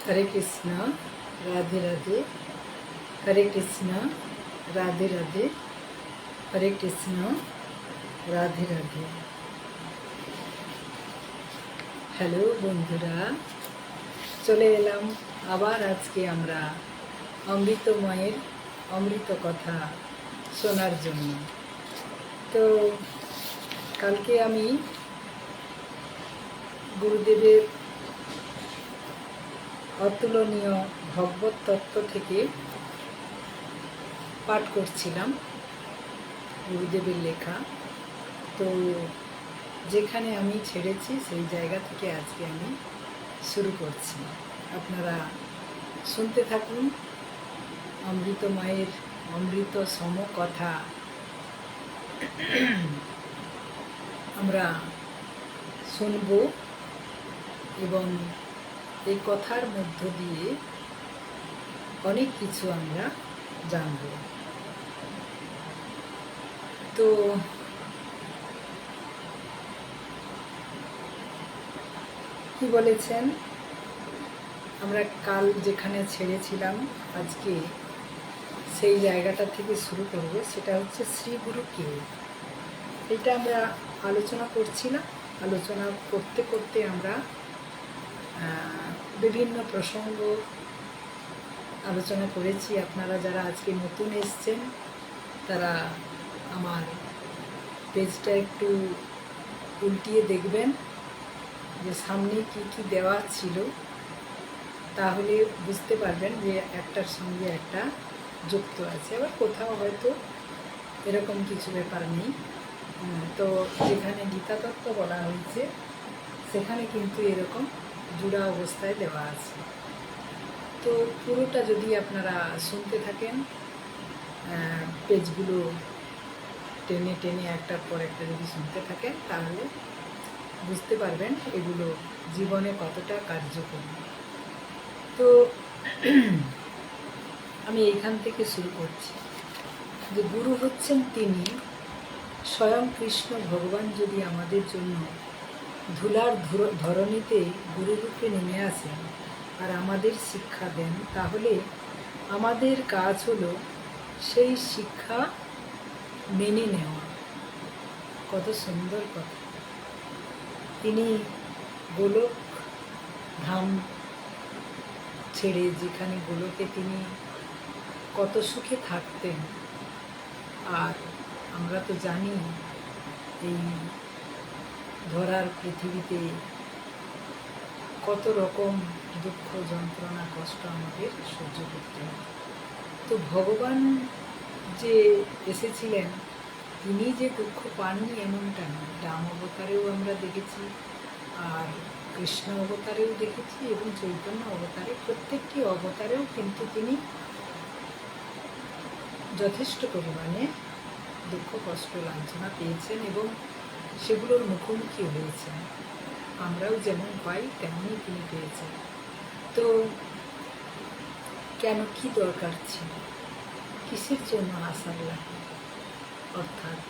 হরে কৃষ্ণ, রাধে রাধে। হরে কৃষ্ণ, রাধে রাধে। হরে Krishna, Radhe Radhe. Hello বন্ধুরা, চলে এলাম আবার আজকে আমরা অমৃতময়ের অমৃত কথা শোনার জন্য। তো কালকে আমি গুরুদেবের অতুলনীয় ভগবত তত্ত্ব থেকে পাঠ করছিলাম, গুরুদেবের লেখা। তো যেখানে আমি ছেড়েছি সেই জায়গা থেকে আজকে আমি শুরু করছি। আপনারা শুনতে থাকুন। অমৃত মায়ের অমৃত সম কথা আমরা শুনব এবং এই কথার মধ্য দিয়ে অনেক কিছু আমরা জানব। তো কি বলেছেন, আমরা কাল যেখানে ছেড়েছিলাম আজকে সেই জায়গাটা থেকে শুরু করব। সেটা হচ্ছে শ্রী গুরু কে। এটা আমরা আলোচনা করছিলাম। আলোচনা করতে করতে আমরা বিভিন্ন প্রসঙ্গ আলোচনা করেছি। আপনারা যারা আজকে নতুন এসছেন তারা আমার পেজটা একটু উল্টিয়ে দেখবেন যে সামনে কি কি দেওয়া ছিল, তাহলে বুঝতে পারবেন যে একটার সঙ্গে একটা যুক্ত আছে। আবার কোথাও হয়তো এরকম কিছু ব্যাপার নেই। তো যেখানে গীতা তত্ত্ব বলা হয়েছে সেখানে কিন্তু এরকম জুড়া অবস্থায় দেওয়া আছে। তো পুরোটা যদি আপনারা শুনতে থাকেন, পেজগুলো টেনে টেনে একটার পর একটা যদি শুনতে থাকেন, তাহলে বুঝতে পারবেন এগুলো জীবনে কতটা কার্যকরী। তো আমি এইখান থেকে শুরু করছি যে গুরু হচ্ছেন তিনি স্বয়ং কৃষ্ণ ভগবান। যদি আমাদের জন্য ধুলার ধরণীতে গুরুরূপে নেমে আসেন আর আমাদের শিক্ষা দেন, তাহলে আমাদের কাজ হলো সেই শিক্ষা মেনে নেওয়া। কত সুন্দর কথা। তিনি গোলক ধাম ছেড়ে, যেখানে গোলকে তিনি কত সুখে থাকতেন, আর আমরা তো জানি এই ধরার পৃথিবীতে কত রকম দুঃখ যন্ত্রণা কষ্ট আমাদের সহ্য করতে হয়। তো ভগবান যে এসেছিলেন, তিনি যে দুঃখ পাননি এমনটা নয়। রাম অবতারেও আমরা দেখেছি, আর কৃষ্ণ অবতারেও দেখেছি, এবং চৈতন্য অবতারে, প্রত্যেকটি অবতারেও কিন্তু তিনি যথেষ্ট পরিমাণে দুঃখ কষ্ট লাঞ্ছনা পেয়েছেন এবং সেগুলোর মুখোমুখি হয়েছেন। আমরাও যেমন পাই তেমনই তিনি পেয়েছেন। তো কেন, কি দরকার ছিল, কিসের জন্য আসার লাগে? অর্থাৎ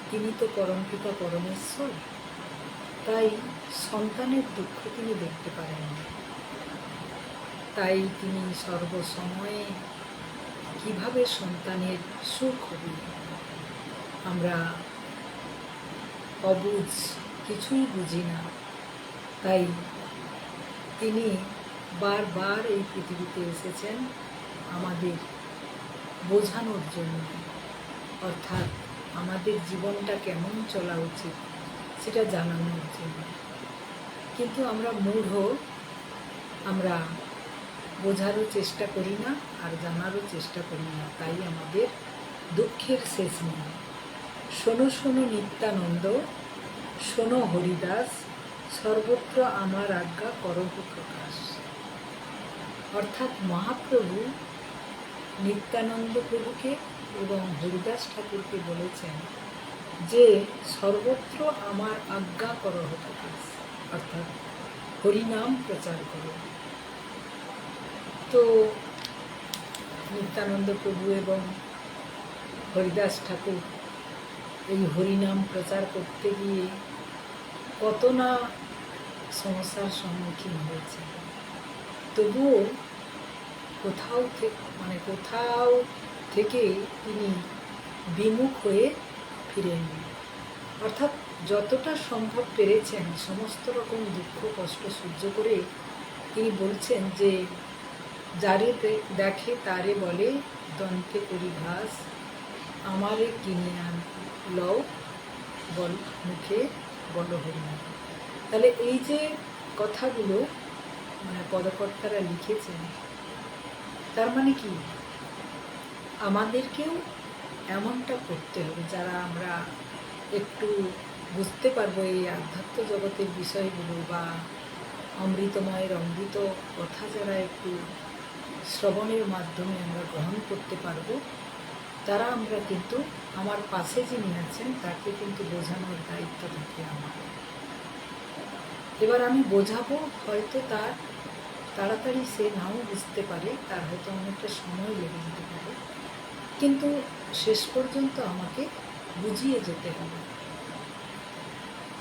তিনি তো পরমপিতা পরমেশ্বর, তাই সন্তানের দুঃখ তিনি দেখতে পারেন না। তাই তিনি সর্বসময়ে কিভাবে সন্তানের সুখ হবে আমরা অবুঝ, কিছুই বুঝি না। তাই তিনি বারবার এই পৃথিবীতে এসেছেন আমাদের বোঝানোর জন্য, অর্থাৎ আমাদের জীবনটা কেমন চলা উচিত সেটা জানানোর জন্য। কিন্তু আমরা মূঢ়, আমরা বোঝারও চেষ্টা করি না আর জানারও চেষ্টা করি না। তাই আমাদের দুঃখের শেষ নেই। শোনো শোনো নিত্যানন্দ, শোনো হরিদাস, সর্বত্র আমার আজ্ঞা করহ প্রকাশ। অর্থাৎ মহাপ্রভু নিত্যানন্দ প্রভুকে এবং হরিদাস ঠাকুরকে বলেছেন যে সর্বত্র আমার আজ্ঞা করহ প্রকাশ, অর্থাৎ হরিনাম প্রচার করো। তো নিত্যানন্দ প্রভু এবং হরিদাস ঠাকুর এই হরিনাম প্রচার করতে গিয়ে কত না সমস্যার সম্মুখীন হয়েছে। তবুও কোথাও থেকে তিনি বিমুখ হয়ে ফিরেননি। অর্থাৎ যতটা সম্ভব পেরেছেন সমস্ত রকম দুঃখ কষ্ট সহ্য করে তিনি বলছেন যে যারে দেখে তারে বলে দন্তে করি ঘাস, আমারে কিনে আন লও বল মুখে বল হরিনাম। তাহলে এই যে কথাগুলো পদকর্তারা লিখেছেন, তার মানে কি আমাদেরকেও এমনটা করতে হবে যারা আমরা একটু বুঝতে পারবো এই আধ্যাত্ম জগতের বিষয়গুলো বা অমৃতময়ের অমৃত কথা যারা একটু শ্রবণের মাধ্যমে আমরা গ্রহণ করতে পারবো, তারা আমরা কিন্তু আমার পাশে যিনি আছেন তাকে কিন্তু বোঝানোর দায়িত্ব থাকে আমার। এবার আমি বোঝাবো, হয়তো তার তাড়াতাড়ি সে নাও বুঝতে পারে, তার হয়তো অনেকটা সময় লেগে যেতে পারে, কিন্তু শেষ পর্যন্ত আমাকে বুঝিয়ে যেতে হবে।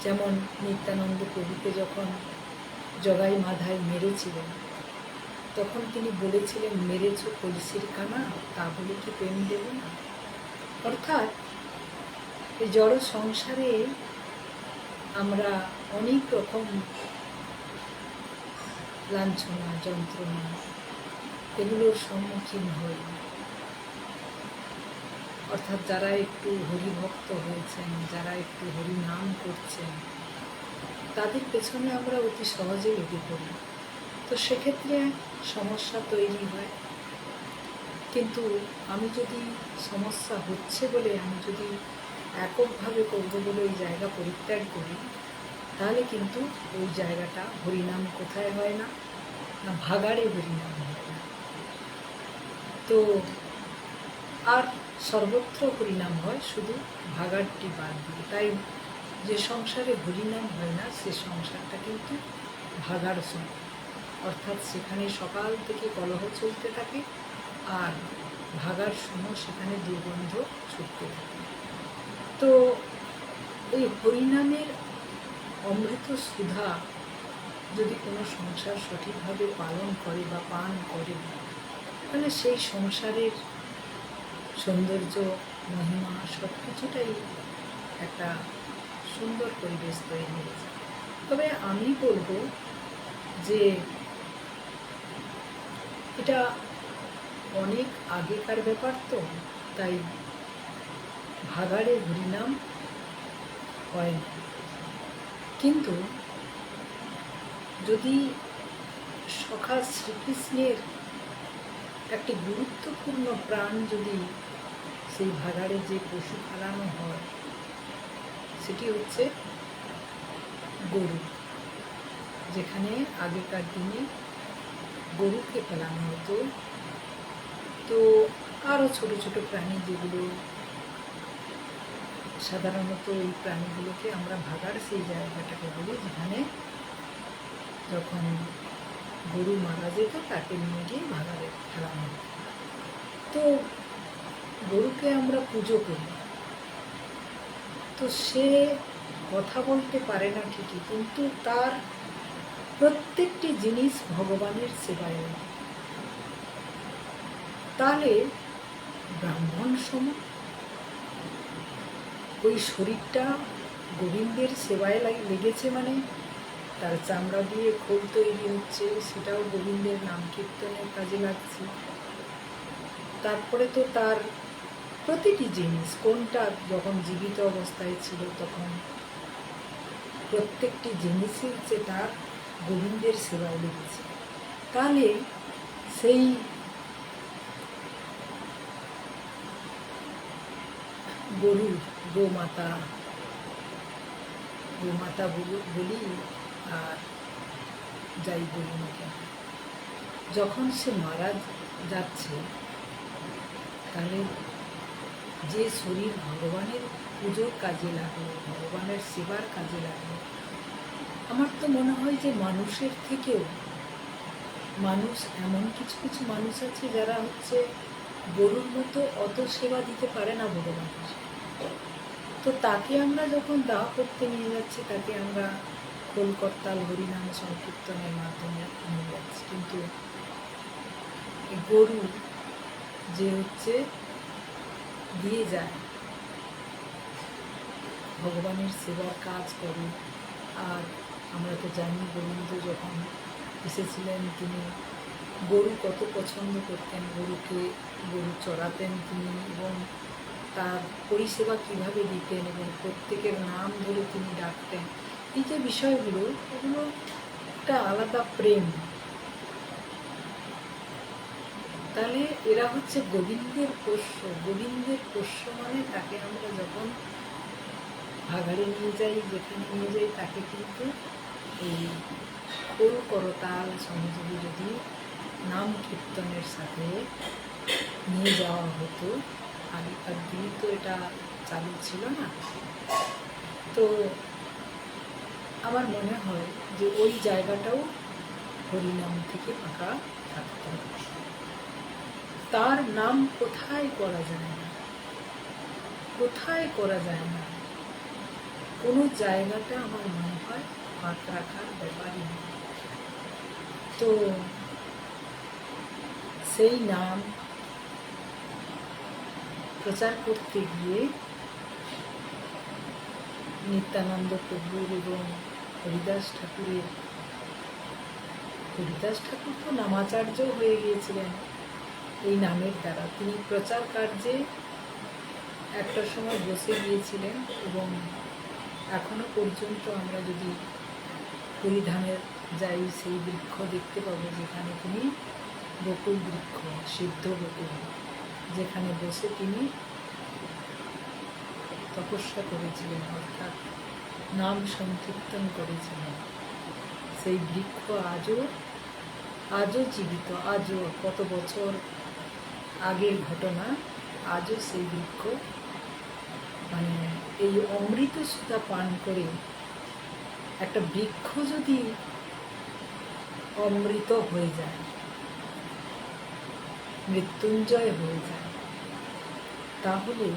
যেমন নিত্যানন্দ প্রভুকে যখন জগাই মাধায় মেরেছিলেন, তখন তিনি বলেছিলেন, মেরেছ কলসির কানা, তা বলে কি প্রেম দেব না। অর্থাৎ এই জড় সংসারে আমরা অনেক রকম লাঞ্ছনা যন্ত্রণা এগুলোর সম্মুখীন হই। অর্থাৎ যারা একটু হরিভক্ত হয়েছেন, যারা একটু হরি নাম করছেন, তাদের পেছনে আমরা অতি সহজে লেগে পড়ি। তো সেক্ষেত্রে সমস্যা তৈরি হয়। কিন্তু আমি যদি সমস্যা হচ্ছে বলে আমি যদি এককভাবে করবো বলে ওই জায়গা পরিত্যাগ করি, তাহলে কিন্তু ওই জায়গাটা হরিনাম কোথায় হয় না, না ভাগাড়ে হরিনাম হয় না। তো আর সর্বত্র হরিনাম হয়, শুধু ভাগাড়টি বাদ দিয়ে। তাই যে সংসারে হরিনাম হয় না সে সংসারটা কিন্তু ভাগাড় সংসার। অর্থাৎ সেখানে সকাল থেকে কলহ চলতে থাকে আর ভাগার সময় সেখানে দুর্গন্ধ ছুটতে থাকে। তো এই হরিনামের অমৃত সুধা যদি কোনো সংসার সঠিকভাবে পালন করে বা পান করে, তাহলে সেই সংসারের সৌন্দর্য মহিমা সব কিছুটাই একটা সুন্দর পরিবেশ তৈরি হয়েছে। তবে আমি বলবো যে এটা অনেক আগেকার ব্যাপার, তো তাই ভাগাড়ে হরিনাম হয় না। কিন্তু যদি সখা শ্রীকৃষ্ণের একটি গুরুত্বপূর্ণ প্রাণ যদি সেই ভাগাড়ে যে পশু ফেলানো হয়, সেটি হচ্ছে গরু। যেখানে আগেকার দিনে গরুকে ফেলানো হতো, তো আরও ছোট ছোট প্রাণী যেগুলো সাধারণত এই প্রাণীগুলোকে আমরা ভাগাড় সেই জায়গাটাকে বলি, যেখানে যখন গরু মারা যেত তাকে নিয়ে গিয়ে ভাগাড়ে ফেলানো হতো। তো গরুকে আমরা পুজো করি, তো সে কথা বলতে পারে না ঠিকই, কিন্তু তার প্রত্যেকটি জিনিস ভগবানের সেবায় লাগে। তাহলে ব্রাহ্মণ সম ওই শরীরটা গোবিন্দের সেবায় লেগেছে, মানে তার চামড়া দিয়ে খোল তৈরি হচ্ছে, সেটাও গোবিন্দের নাম কীর্তনের কাজে লাগছে। তারপরে তো তার প্রতিটি জিনিস, কোনটা যখন জীবিত অবস্থায় ছিল তখন প্রত্যেকটি জিনিসই যে তার গোবিন্দের সেবায় লেগেছে। তাহলে সেই গরু গোমাতা বলি আর যাই বলি না কেন, যখন সে মারা যাচ্ছে, তাহলে যে শরীর ভগবানের পুজোর কাজে লাগলো, ভগবানের সেবার কাজে লাগলো, আমার তো মনে হয় যে মানুষের থেকেও মানুষ, এমন কিছু কিছু মানুষ আছে যারা হচ্ছে গরুর মতো অত সেবা দিতে পারে না ভগবানের। তো তাকে আমরা যখন দাহ করতে নিয়ে যাচ্ছি, তাকে আমরা খোল করতাল হরিনাম সংকীর্তনের মাধ্যমে নিয়ে যাচ্ছে, কিন্তু এই গরু যে হচ্ছে দিয়ে যায়, ভগবানের সেবার কাজ করে। আর আমরা তো জানি গোবিন্দ যখন এসেছিলেন তিনি গরু কত পছন্দ করতেন, গরু চড়াতেন তিনি, এবং তার পরিষেবা কীভাবে দিতেন এবং প্রত্যেকের নাম ধরে তিনি ডাকতেন। এই যে বিষয়গুলো, এগুলো একটা আলাদা প্রেম। তাহলে এরা হচ্ছে গোবিন্দের পোষ্য। গোবিন্দের পোষ্য মানে তাকে আমরা যখন ভাগাড়ে নিয়ে যাই, যেখানে নিয়ে যাই, তাকে কিন্তু এই খোল করতাল সংযোগে যদি নাম কীর্তনের সাথে নিয়ে যাওয়া হতো, আগেকার দিনে তো এটা চালু ছিল না, তো আমার মনে হয় যে ওই জায়গাটাও হরিনাম থেকে ফাঁকা থাকত। তার নাম কোথায় করা যায় না, কোথায় করা যায় না, কোনো জায়গাটা আমার মনে হয় ফাঁক রাখার ব্যাপারই নেই। তো সেই নাম প্রচার করতে গিয়ে নিত্যানন্দ প্রভুর এবং হরিদাস ঠাকুর তো নামাচার্য হয়ে গিয়েছিলেন এই নামের দ্বারা। তিনি প্রচার কার্যে একটা সময় বসে গিয়েছিলেন, এবং এখনো পর্যন্ত আমরা যদি হরিধামের যাই, সেই বৃক্ষ দেখতে পাবো যেখানে তিনি বকুল বৃক্ষ, সিদ্ধ বকুল, যেখানে বসে তিনি তপস্যা করেছিলেন, অর্থাৎ নাম সংকীর্তন করেছিলেন। সেই বৃক্ষ আজও জীবিত, আজও কত বছর আগের ঘটনা, আজও সেই বৃক্ষ মানে এই অমৃত সুধা পান করে একটা বৃক্ষ যদি অমৃত হয়ে যায়, মৃত্যুঞ্জয় হয়ে যায়, তাহলে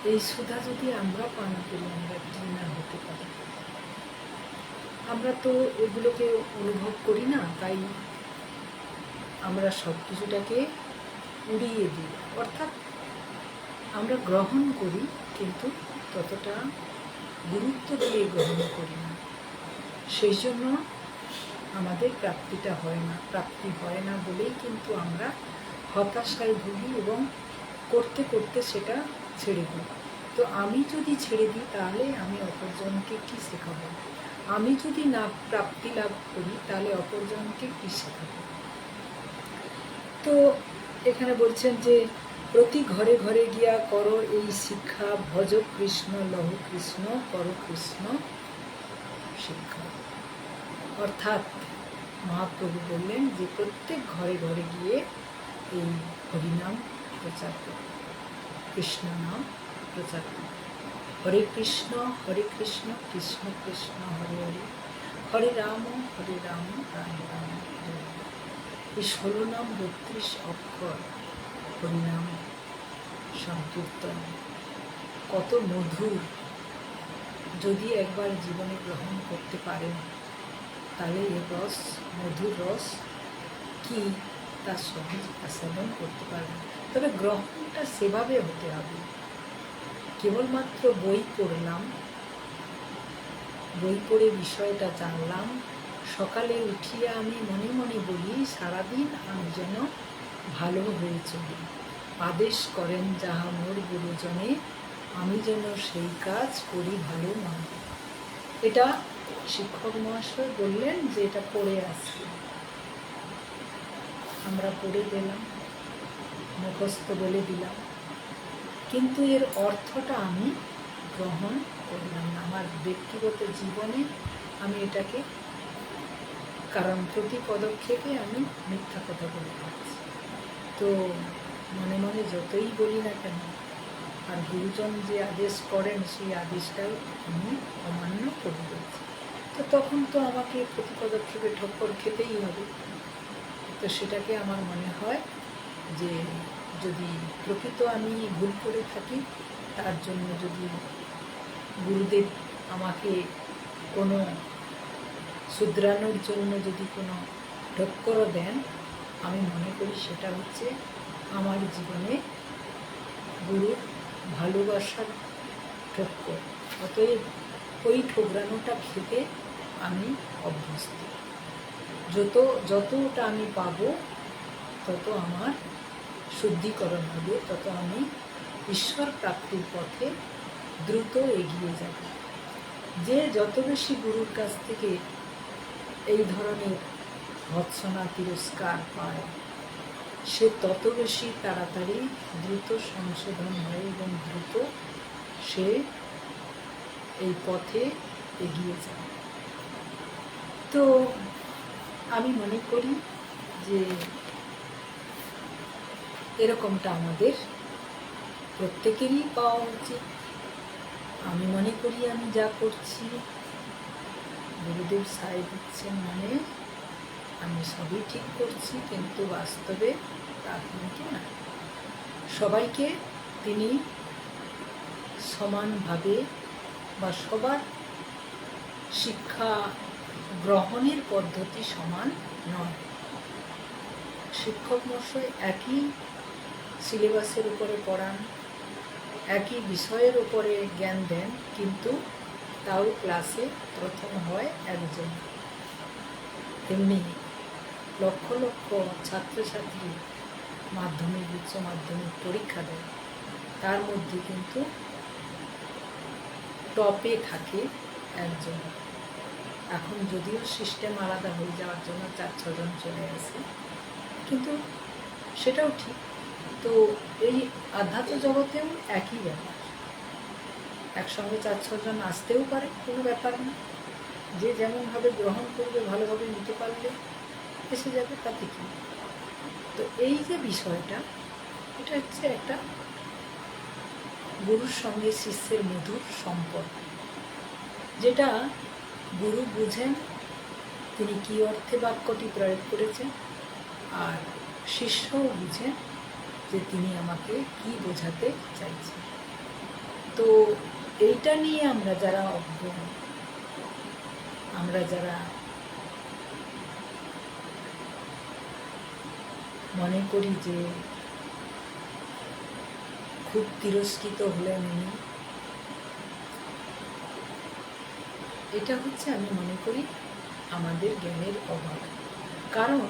এই সুধা যদি আমরা পান করি, আমরা কি না হতে পারি। আমরা তো এগুলোকে অনুভব করি না, তাই আমরা সব কিছুটাকে উড়িয়ে দিই, অর্থাৎ আমরা গ্রহণ করি কিন্তু ততটা গুরুত্ব দিয়ে গ্রহণ করি না। সেই জন্য আমাদের প্রাপ্তি হয় না বলেই কিন্তু আমরা হতাশায় ভুগি এবং করতে করতে সেটা ছেড়ে দিই। তো আমি যদি ছেড়ে দিই তাহলে আমি অপরজনকে কি শেখাবো? আমি যদি না প্রাপ্তি লাভ করি তাহলে অপরজনকে কি শেখাবো? তো এখানে বলছেন যে প্রতি ঘরে ঘরে গিয়া করো এই শিক্ষা, ভজ কৃষ্ণ লহ কৃষ্ণ করো কৃষ্ণ শিক্ষা। অর্থাৎ মহাপ্রভু বললেন যে প্রত্যেক ঘরে ঘরে গিয়ে এই হরিনাম প্রচার করো, কৃষ্ণ নাম প্রচার করো। হরে কৃষ্ণ কৃষ্ণ কৃষ্ণ হরে হরে, হরে রাম রাম রাম হরে হরে। এই 16 নাম 32 অক্ষর হরিনাম সংকীর্তন কত মধুর। যদি একবার জীবনে গ্রহণ করতে পারেন তাহলে এর রস, মধুর রস কি তা সহজ আস্বাদন করতে পারবেন। তবে গ্রহণটা সেভাবে হতে হবে। কেবলমাত্র বই পড়লাম, বই পড়ে বিষয়টা জানলাম, সকালে উঠিয়ে আমি মনে মনে বলি সারাদিন আমি যেন ভালো হয়ে চলি, আদেশ করেন যাহা মোর গুরুজনে, আমি যেন সেই কাজ করি ভালো মনে। এটা শিক্ষক মহাশয় বললেন যে এটা পড়ে আসছি, আমরা পড়ে দিলাম, মুখস্থ বলে দিলাম, কিন্তু এর অর্থটা আমি গ্রহণ করলাম না আমার ব্যক্তিগত জীবনে। আমি এটাকে, কারণ প্রতি পদক্ষেপে আমি মিথ্যা কথা বলে যাচ্ছি। তো মনে মনে যতই বলি না কেন, আর গুরুজন যে আদেশ করেন সেই আদেশটাও আমি অমান্য করে দিয়েছি। তো তখন তো আমাকে প্রতি পদক্ষেপে ঠক্কর খেতেই হবে। তো সেটাকে আমার মনে হয় যে যদি প্রকৃত আমি ভুল করে থাকি, তার জন্য যদি গুরুদেব আমাকে কোনো শুধরানোর জন্য যদি কোনো ঠক্করও দেন, আমি মনে করি সেটা হচ্ছে আমার জীবনে গুরুর ভালোবাসার ঠক্কর। অতএব ওই ঠোকরানোটা খেতে আমি অভ্যস্ত। যতটা আমি পাবো তত আমার শুদ্ধিকরণ হবে, তত আমি ঈশ্বর প্রাপ্তির পথে দ্রুত এগিয়ে যাব। যে যত বেশি গুরুর কাছ থেকে এই ধরনের ভৎসনা তিরস্কার পায়, সে তত বেশি তাড়াতাড়ি দ্রুত সংশোধন হয় এবং দ্রুত সে এই পথে এগিয়ে যায়। তো আমি মনে করি যে এরকমটা আমাদের প্রত্যেকেরই পাওয়া উচিত। আমি মনে করি আমি যা করছি গুরুদেব সায় দিচ্ছেন, মানে আমি সবই ঠিক করছি, কিন্তু বাস্তবে তা কিন্তু না। সবাইকে তিনি সমানভাবে বা সবার শিক্ষা গ্রহণের পদ্ধতি সমান নয়। শিক্ষক মশাই একই সিলেবাসের উপরে পড়ান, একই বিষয়ের উপরে জ্ঞান দেন, কিন্তু তাও ক্লাসে প্রথম হয় একজন। তেমনি লক্ষ লক্ষ ছাত্রছাত্রী মাধ্যমিক উচ্চ মাধ্যমিক পরীক্ষা দেয়, তার মধ্যে কিন্তু টপে থাকে একজন। এখন যদিও সিস্টেম আলাদা হয়ে যাওয়ার জন্য 4-6 জন চলে আসে, কিন্তু সেটাও ঠিক। তো এই আধ্যাত্ম জগতেও একই ব্যাপার, একসঙ্গে 4-6 জন আসতেও পারে, কোনো ব্যাপার না। যে যেমনভাবে গ্রহণ করবে, ভালোভাবে নিতে পারলে এসে যাবে, তাতে কি। তো এই যে বিষয়টা, এটা হচ্ছে একটা গুরুর সঙ্গে শিষ্যের মধুর সম্পর্ক, যেটা গুরু বুঝেন তিনি কী অর্থে বাক্যটি প্রয়োগ করেছেন, আর শিষ্যও বুঝেন যে তিনি আমাকে কি বোঝাতে চাইছেন। তো এইটা নিয়ে আমরা যারা অজ্ঞ, আমরা যারা মনে করি যে খুব তিরস্কৃত হলেন উনি, এটা হচ্ছে আমি মনে করি আমাদের জ্ঞানের অভাব। কারণ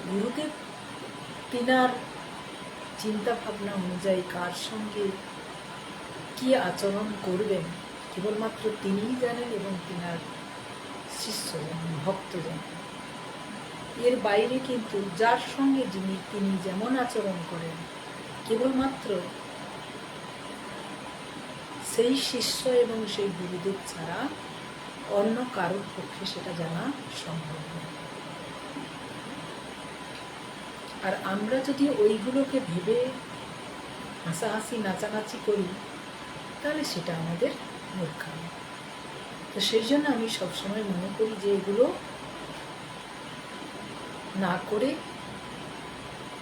গুরুদেব তিনার চিন্তা ভাবনা অনুযায়ী কার সঙ্গে কি আচরণ করবেন কেবলমাত্র তিনিই জানেন এবং তিনার শিষ্য জানেন, ভক্ত জানেন। এর বাইরে কিন্তু যার সঙ্গে তিনি যেমন আচরণ করেন, কেবলমাত্র সেই শিষ্য এবং সেই গুরুদেব ছাড়া অন্য কারোর পক্ষে সেটা জানা সম্ভব নয়। আর আমরা যদি ওইগুলোকে ভেবে হাসাহাসি নাচানাচি করি, তাহলে সেটা আমাদের মূর্খামি। তো সেই জন্য আমি সবসময় মনে করি যে এগুলো না করে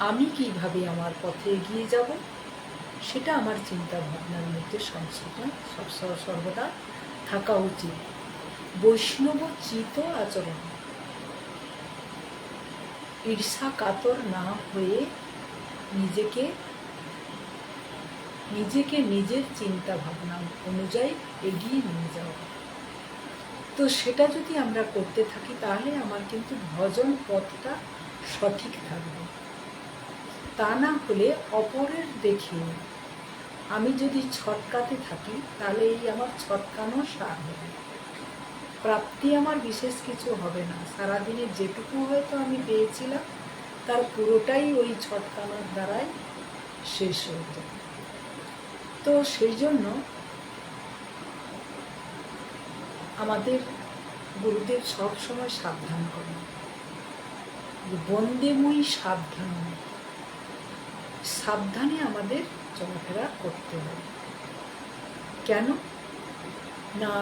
আমি কিভাবে আমার পথে এগিয়ে যাব, সেটা আমার চিন্তা ভাবনার মধ্যে সংশোধন সর্বদা থাকা উচিত। বৈষ্ণব চিত আচরণ, ঈর্ষা কাতর না হয়ে নিজেকে নিজের চিন্তা ভাবনা অনুযায়ী এগিয়ে নিয়ে যাওয়া। তো সেটা যদি আমরা করতে থাকি, তাহলে আমার কিন্তু ভজন পথটা সঠিক থাকবে। তা না হলে অপরের দেখে আমি যদি ছটকাতে থাকি, তাহলে এই আমার ছটকানো সার হবে, প্রাপ্তি আমার বিশেষ কিছু হবে না। সারাদিনে যেটুকু হয়তো আমি পেয়েছিলাম, তার পুরোটাই ওই ছটকানোর দ্বারাই শেষ হয়ে যায়। তো সেই জন্য আমাদের গুরুদেব সবসময় সাবধান করেন, বন্দে মুই সাবধান, সাবধানে আমাদের চলাফেরা করতে হবে। কেন না,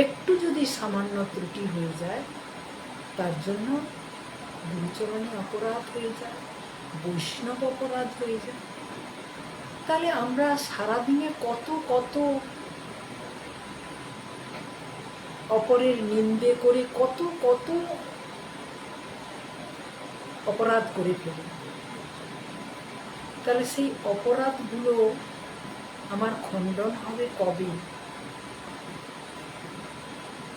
একটু যদি সামান্য ত্রুটি হয়ে যায়, তার জন্য গুরুচরণে অপরাধ হয়ে যায়, বৈষ্ণব অপরাধ হয়ে যায়। তাহলে আমরা সারাদিনে কত অপরের নিন্দে করে কত কত অপরাধ করে ফেলি। তাহলে সেই অপরাধগুলো আমার খণ্ডন হবে কবে?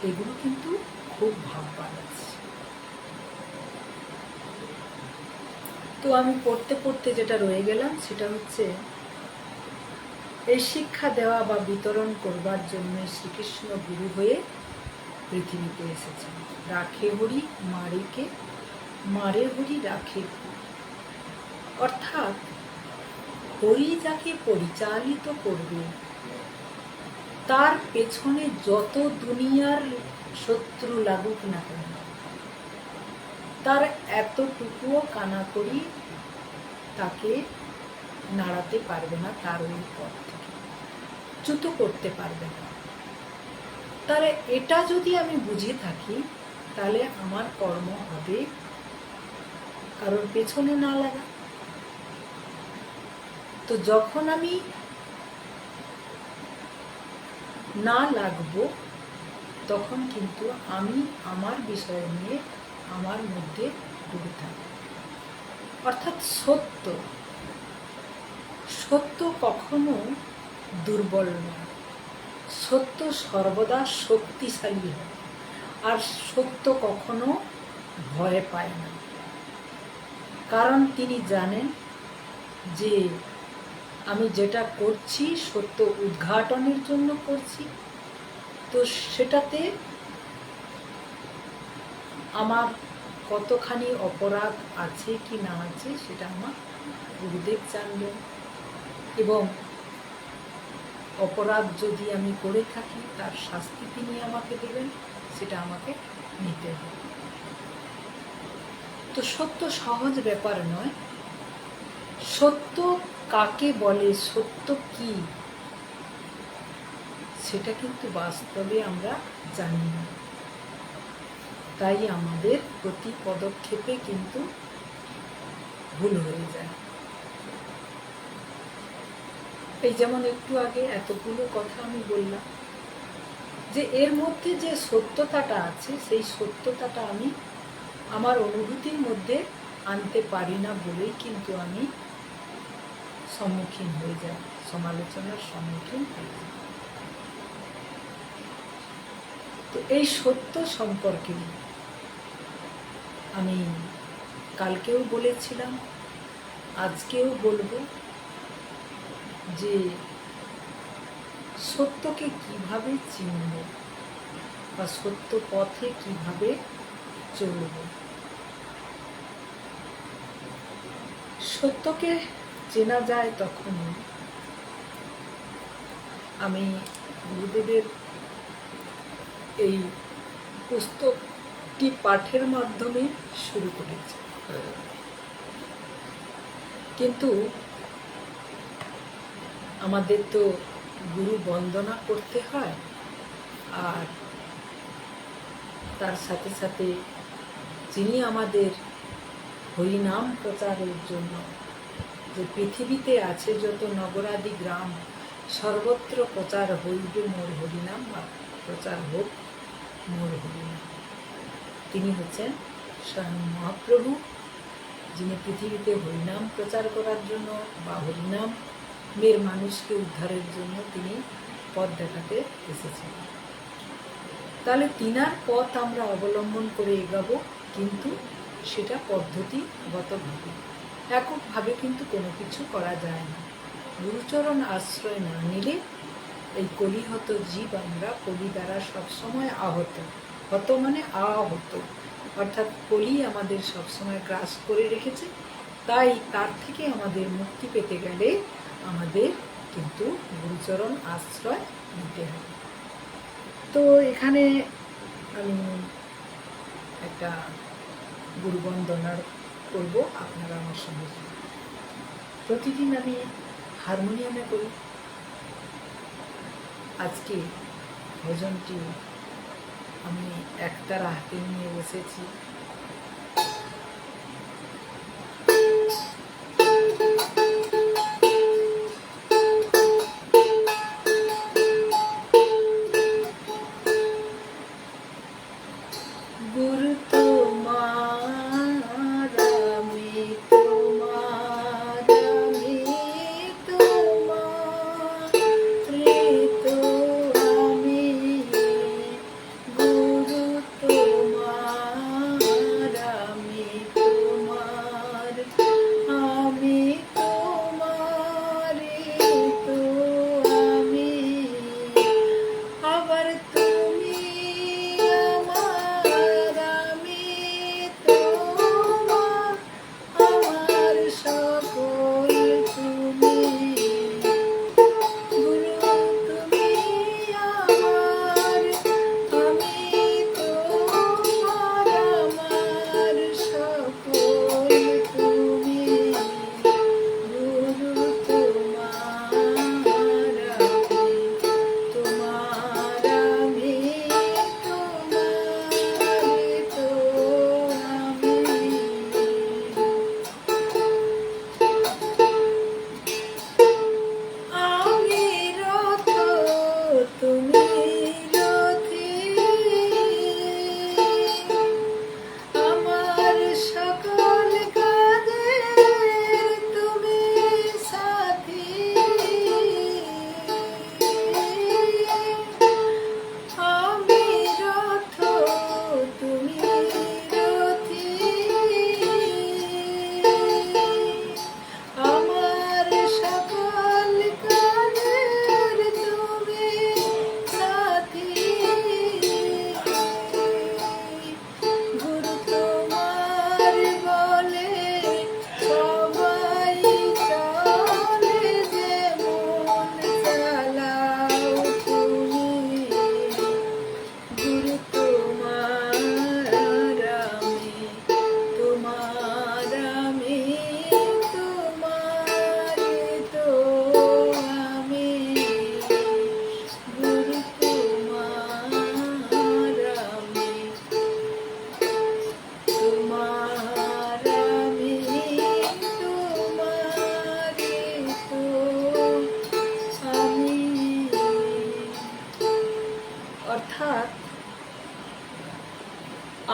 এগুলো কিন্তু খুব ভাববার আছে। তো আমি পড়তে পড়তে যেটা রয়ে গেলাম সেটা হচ্ছে, এই শিক্ষা দেওয়া বা বিতরণ করবার জন্য শ্রীকৃষ্ণ গুরু হয়ে পৃথিবীতে এসেছেন। রাখে হরি মারেকে, মারে হরি রাখে। অর্থাৎ হরি যাকে পরিচালিত করবে তার পেছনে যত দুনিয়ার শত্রু লাগুক না কেন, তার এতটুকুও কানাকড়ি তাকে নাড়াতে পারবে না, তার ওই পথ থেকে চ্যুত করতে পারবে না। তাহলে এটা যদি আমি বুঝে থাকি, তাহলে আমার কর্ম হবে কারোর পেছনে না লাগা। তো যখন আমি না লাগবো, তখন কিন্তু আমি আমার বিষয় নিয়ে আমার মধ্যে ডুবে থাকি। অর্থাৎ সত্য, সত্য কখনো দুর্বল নয়, সত্য সর্বদা শক্তিশালী হয়। আর সত্য কখনো ভয় পায় না, কারণ তিনি জানেন যে আমি যেটা করছি সত্য উদ্ঘাটনের জন্য করছি। তো সেটাতে আমার কতখানি অপরাধ আছে কি না আছে সেটা আমার গুরুদেব জানবেন, এবং অপরাধ যদি আমি করে থাকি তার শাস্তি তিনি আমাকে দেবেন, সেটা আমাকে নিতে হবে। তো সত্য সহজ ব্যাপার নয়। সত্য কাকে বলে, সত্য কি, সেটা কিন্তু বাস্তবে আমরা জানি না। তাই আমাদের প্রতি পদক্ষেপে কিন্তু ভুল হয়ে যায়। এই যেমন একটু আগে এতগুলো কথা আমি বললাম, যে এর মধ্যে যে সত্যতাটা আছে সেই সত্যতাটা আমি আমার অনুভূতির মধ্যে আনতে পারি না বলেই কিন্তু আমি সম্মুখীন হয়ে যাই, সমালোচনার সম্মুখীন হয়ে যাই। তো এই সত্য সম্পর্কে আমি কালকেও বলেছিলাম, আজকেও বলবো, যে সত্যকে কিভাবে চিনব বা সত্য পথে কিভাবে চলব। সত্যকে চেনা যায় তখনই, আমি গুরুদেবের এই পুস্তকটি পাঠের মাধ্যমে শুরু করেছি। কিন্তু আমাদের তো গুরু বন্দনা করতে হয়, আর তার সাথে সাথে যিনি আমাদের হরিনাম প্রচারের জন্য যে পৃথিবীতে আছে যত নগরাদি গ্রাম সর্বত্র প্রচার হইবে মোর হরিনাম, বা প্রচার হোক মোর হরিনাম, তিনি হচ্ছেন স্বয়ং মহাপ্রভু, যিনি পৃথিবীতে হরিনাম প্রচার করার জন্য বা হরিনামের মানুষকে উদ্ধারের জন্য তিনি পথ দেখাতে এসেছেন। তাহলে তিনার পথ আমরা অবলম্বন করে এগাবো, কিন্তু সেটা পদ্ধতিগতভাবে, এককভাবে কিন্তু কোনো কিছু করা যায় না। গুরুচরণ আশ্রয় না নিলে এই কলিহত জীব আমরা কলি দ্বারা সবসময় আহত, হত মানে আহত, অর্থাৎ কলি আমাদের সবসময় গ্রাস করে রেখেছে। তাই তার থেকে আমাদের মুক্তি পেতে গেলে আমাদের কিন্তু গুরুচরণ আশ্রয় নিতে হবে। তো এখানে আমি একটা গুরুবন্দনার করব, আপনারা আমার সঙ্গে। প্রতিদিন আমি হারমোনিয়ামে করি, আজকে ভজনটি আমি একতারা হাতে নিয়ে বসেছি।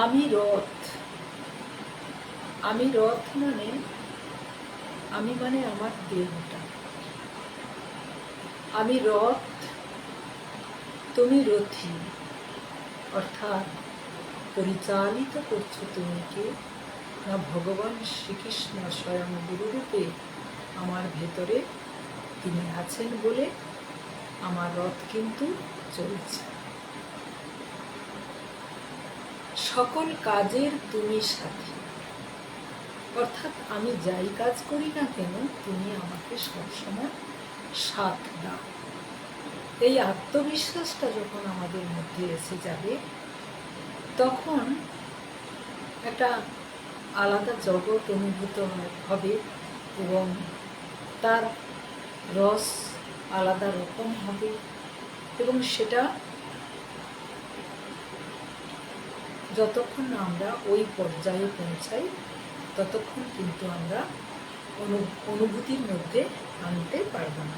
আমি রথ। আমি রথ মানে আমি মানে আমার দেহটা। আমি রথ, তুমি রথী। অর্থাৎ পরিচালিত করছো তুমি কে? না ভগবান শ্রীকৃষ্ণ স্বয়ং গুরুরূপে আমার ভেতরে তিনি আছেন বলে আমার রথ কিন্তু চলছে। সকল কাজের তুমি সাথী। অর্থাৎ আমি যাই কাজ করি না কেন তুমি আমাকে সবসময় সাথ দাও। এই আত্মবিশ্বাসটা যখন আমাদের মধ্যে এসে যাবে তখন একটা আলাদা জগৎ অনুভূত হবে এবং তার রস আলাদা রকম হবে এবং সেটা যতক্ষণ না আমরা ওই পর্যায়ে পৌঁছাই ততক্ষণ কিন্তু আমরা অনুভূতির মধ্যে আনতে পারব না।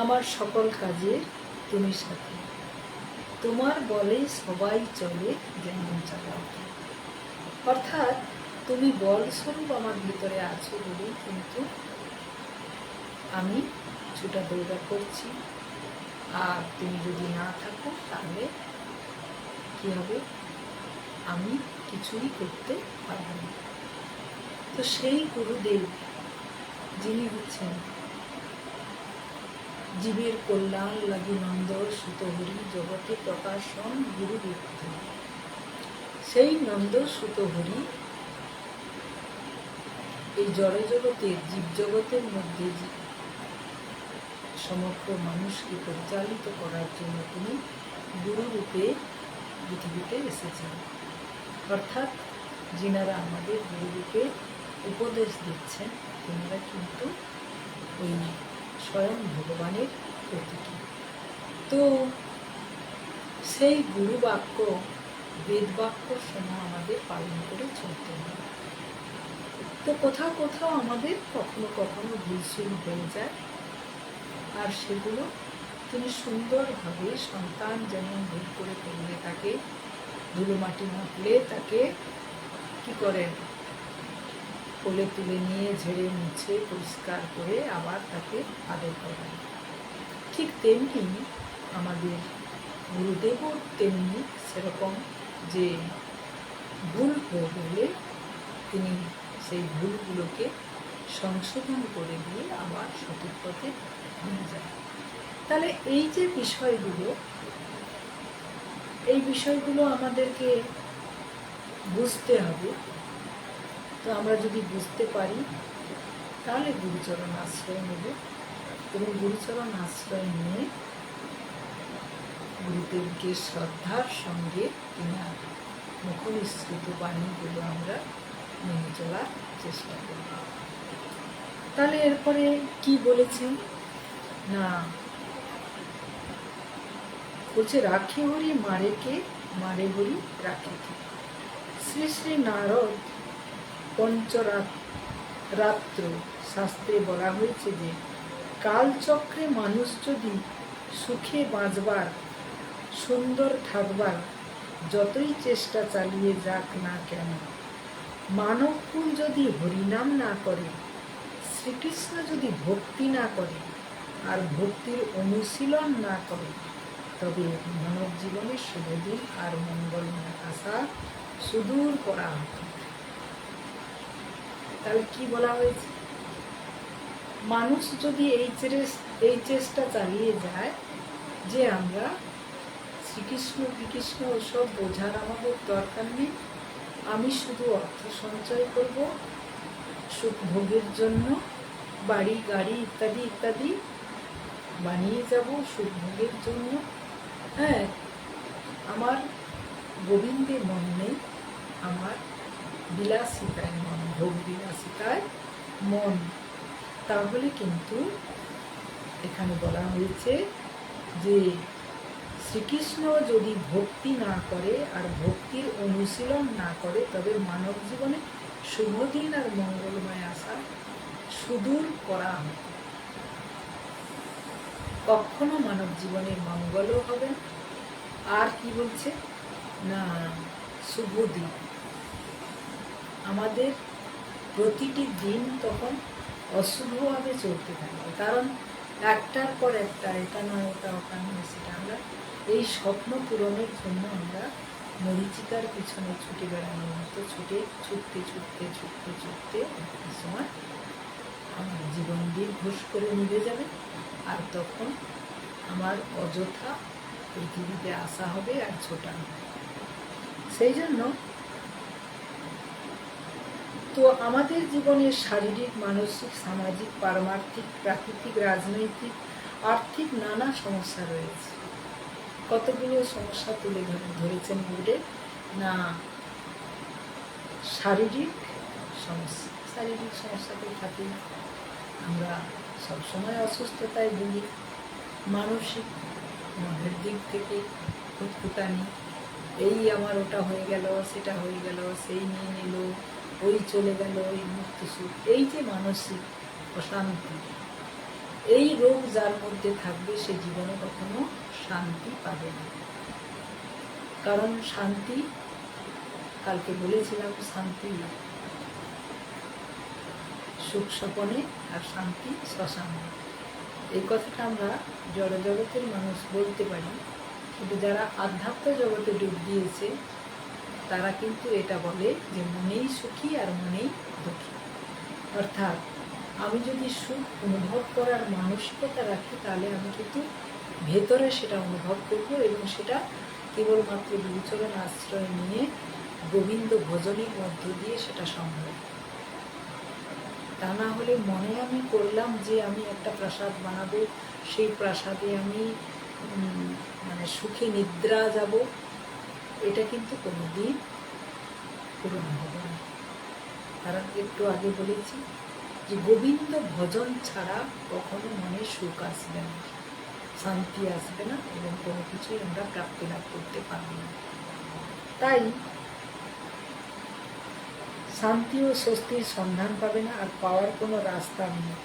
আমার সকল কাজে তুমি সাথী, তোমার বলে সবাই চলে যেমন চালাও। অর্থাৎ তুমি বলস্বরূপ আমার ভিতরে আছো বলেই কিন্তু আমি ছুটা দৌড়া করছি। আর তুমি যদি না থাকো তাহলে কি হবে? আমি কিছুই করতে পারব না। তো সেই গুরুদেব যিনি হচ্ছেন জীবের কল্যাণ লাগি নন্দর সুত হরি জগতে প্রকাশন গুরুদেব, সেই নন্দ সুত হরি এই জড় জগতের জীব জগতের মধ্যে সমগ্র মানুষকে পরিচালিত করার জন্য তিনি গুরুরূপে পৃথিবীতে এসেছেন। অর্থাৎ যিনারা আমাদের গুরুরূপে উপদেশ দিচ্ছেন তিনারা কিন্তু ওই স্বয়ং ভগবানের প্রতীকী। তো সেই গুরু বাক্য বেদ বাক্য সময় আমাদের পালন করে চলতে হবে। তো কোথাও কোথাও আমাদের কখনো কখনো ভুলসুল হয়ে যায়, আর সেগুলো তিনি সুন্দরভাবে সন্তান যেমন ভুল করে ফেললে তাকে ধুলো মাটি মাখলে তাকে কি করেন? কোলে তুলে নিয়ে ঝেড়ে মুছে পরিষ্কার করে আবার তাকে আদর করেন। ঠিক তেমনি আমাদের গুরুদেবও তেমনি সেরকম যে ভুল হয়ে গেলে তিনি সেই ভুলগুলোকে সংশোধন করে দিয়ে আবার সঠিক পথে নিয়ে যায়। তাহলে এই যে বিষয়গুলো, এই বিষয়গুলো আমাদেরকে বুঝতে হবে। তো আমরা যদি বুঝতে পারি তাহলে গুরুচরণ আশ্রয় নেব এবং গুরুচরণ আশ্রয় নিয়ে গুরুদেবকে শ্রদ্ধার সঙ্গে তিনার মুখনিসৃত বাণীগুলো আমরা মেনে চলার চেষ্টা করব। তাহলে এরপরে কি বলেছেন না, বলছে রাখে হরি মারে কে, মারে হরি রাখে কে। শ্রী শ্রী নারদ পঞ্চরাত্র শাস্ত্রে বলা হয়েছে যে কালচক্রে মানুষ যদি সুখে বাঁচবার, সুন্দর থাকবার যতই চেষ্টা চালিয়ে যাক না কেন, মানবকুল যদি হরিনাম না করে, শ্রীকৃষ্ণ যদি ভক্তি না করে আর ভক্তির অনুশীলন না করে, তবে মানব জীবনের শুভদিন আর মঙ্গলময় আশা সুদূর করা হবে। তাহলে কি বলা হয়েছে? মানুষ যদি এই চেষ্টা চালিয়ে যায় যে আমরা শ্রীকৃষ্ণ বিকৃষ্ণ ওসব বোঝার আমাদের দরকার নেই, আমি শুধু অর্থ সঞ্চয় করব সুখ ভোগের জন্য, বাড়ি গাড়ি ইত্যাদি ইত্যাদি বানিয়ে যাব সুখ ভোগের জন্য, হ্যাঁ আমার গোবিন্দে মন নেই, আমার বিলাসিতায় মন, ভোগ বিলাসিতায় মন, তাহলে কিন্তু এখানে বলা হয়েছে যে শ্রীকৃষ্ণ যদি ভক্তি না করে আর ভক্তির অনুশীলন না করে, তবে মানব জীবনে শুভদিন আর মঙ্গলময় আশা সুদূর করা হবে। কখনো মানব জীবনের মঙ্গলও হবে না। আর কি বলছে? না শুভ দিন। আমাদের প্রতিটি দিন তখন অশুভভাবে চলতে থাকবে, কারণ একটার পর একটা, এটা নয় ওটা, ওটা নয় সেটা, আমরা এই স্বপ্ন পূরণের জন্য আমরা মরীচিকার পিছনে ছুটে বেড়ানোর মতো ছুটতে ছুটতে একটা সময় আমার জীবন দিন ঘুষ করে নিভে যাবে, আর তখন আমার অযথা পৃথিবীতে আসা হবে আর ছোটা হবে। সেই জন্য তো আমাদের জীবনে শারীরিক, মানসিক, সামাজিক, পারমার্থিক, প্রাকৃতিক, রাজনৈতিক, আর্থিক নানা সমস্যা রয়েছে। কতগুলো সমস্যা তুলে ধরেছেন বোর্ডে। না শারীরিক সমস্যা, শারীরিক সমস্যা তো থাকেই, আমরা সবসময় অসুস্থতায় ভুগি। মানসিক, মনের দিক থেকে খুঁতখুঁতানি, এই আমার ওটা হয়ে গেল, সেটা হয়ে গেল, সেই নিয়ে নিল, ওই চলে গেল, ওই মুক্ত সুখ, এই যে মানসিক অশান্তি, এই রোগ যার মধ্যে থাকবে সে জীবনে কখনো শান্তি পাবে না। কারণ শান্তি, কালকে বলেছিলাম, শান্তি সুখ স্বপনে আর শান্তি শ্মশানে। এই কথাটা আমরা জড় জগতের মানুষ বলতে পারি, কিন্তু যারা আধ্যাত্ম জগতে ডুব দিয়েছে তারা কিন্তু এটা বলে যে মনেই সুখী আর মনেই দুঃখী। অর্থাৎ আমি যদি সুখ অনুভব করার মানসিকতা রাখি, তাহলে আমি কিন্তু ভেতরে সেটা অনুভব করব, এবং সেটা কেবলমাত্র গুরুচরণ আশ্রয় নিয়ে গোবিন্দ ভজনের মধ্য দিয়ে সেটা সম্ভব। তা না হলে মনে আমি করলাম যে আমি একটা প্রাসাদ বানাবো, সেই প্রাসাদে আমি মানে সুখে নিদ্রা যাব, এটা কিন্তু কোনোদিন পূরণ হবে না। কারণ একটু আগে বলেছি যে গোবিন্দ ভজন ছাড়া কখনো মনে সুখ আসবে না, শান্তি আসবে না, এবং কোনো কিছুই আমরা প্রাপ্তি লাভ করতে পারব না। তাই শান্তি ও স্বস্তির সন্ধান পাবে না, আর পাওয়ার কোনো রাস্তা নেই।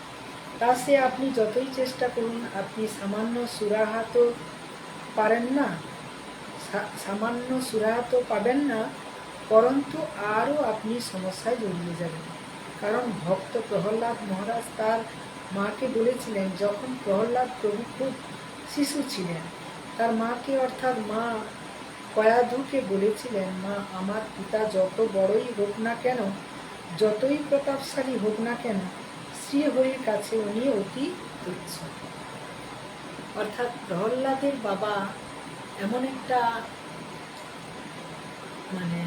তা সে আপনি যতই চেষ্টা করুন, আপনি সামান্য সুরাহা তো পারেন না, সামান্য সুরাহা তো পাবেন না, পরন্তু আরও আপনি সমস্যায় জড়িয়ে যাবেন। কারণ ভক্ত প্রহ্লাদ মহারাজ তার মাকে বলেছিলেন, যখন প্রহ্লাদ প্রভু খুব শিশু ছিলেন, তার মাকে অর্থাৎ মা কয়াধুকে বলেছিলেন, মা আমার পিতা যত বড়ই হোক না কেন, যতই প্রতাপশালী হোক না কেন, শ্রীহরির কাছে উনি অতি তুচ্ছ। অর্থাৎ প্রহ্লাদের বাবা এমন একটা মানে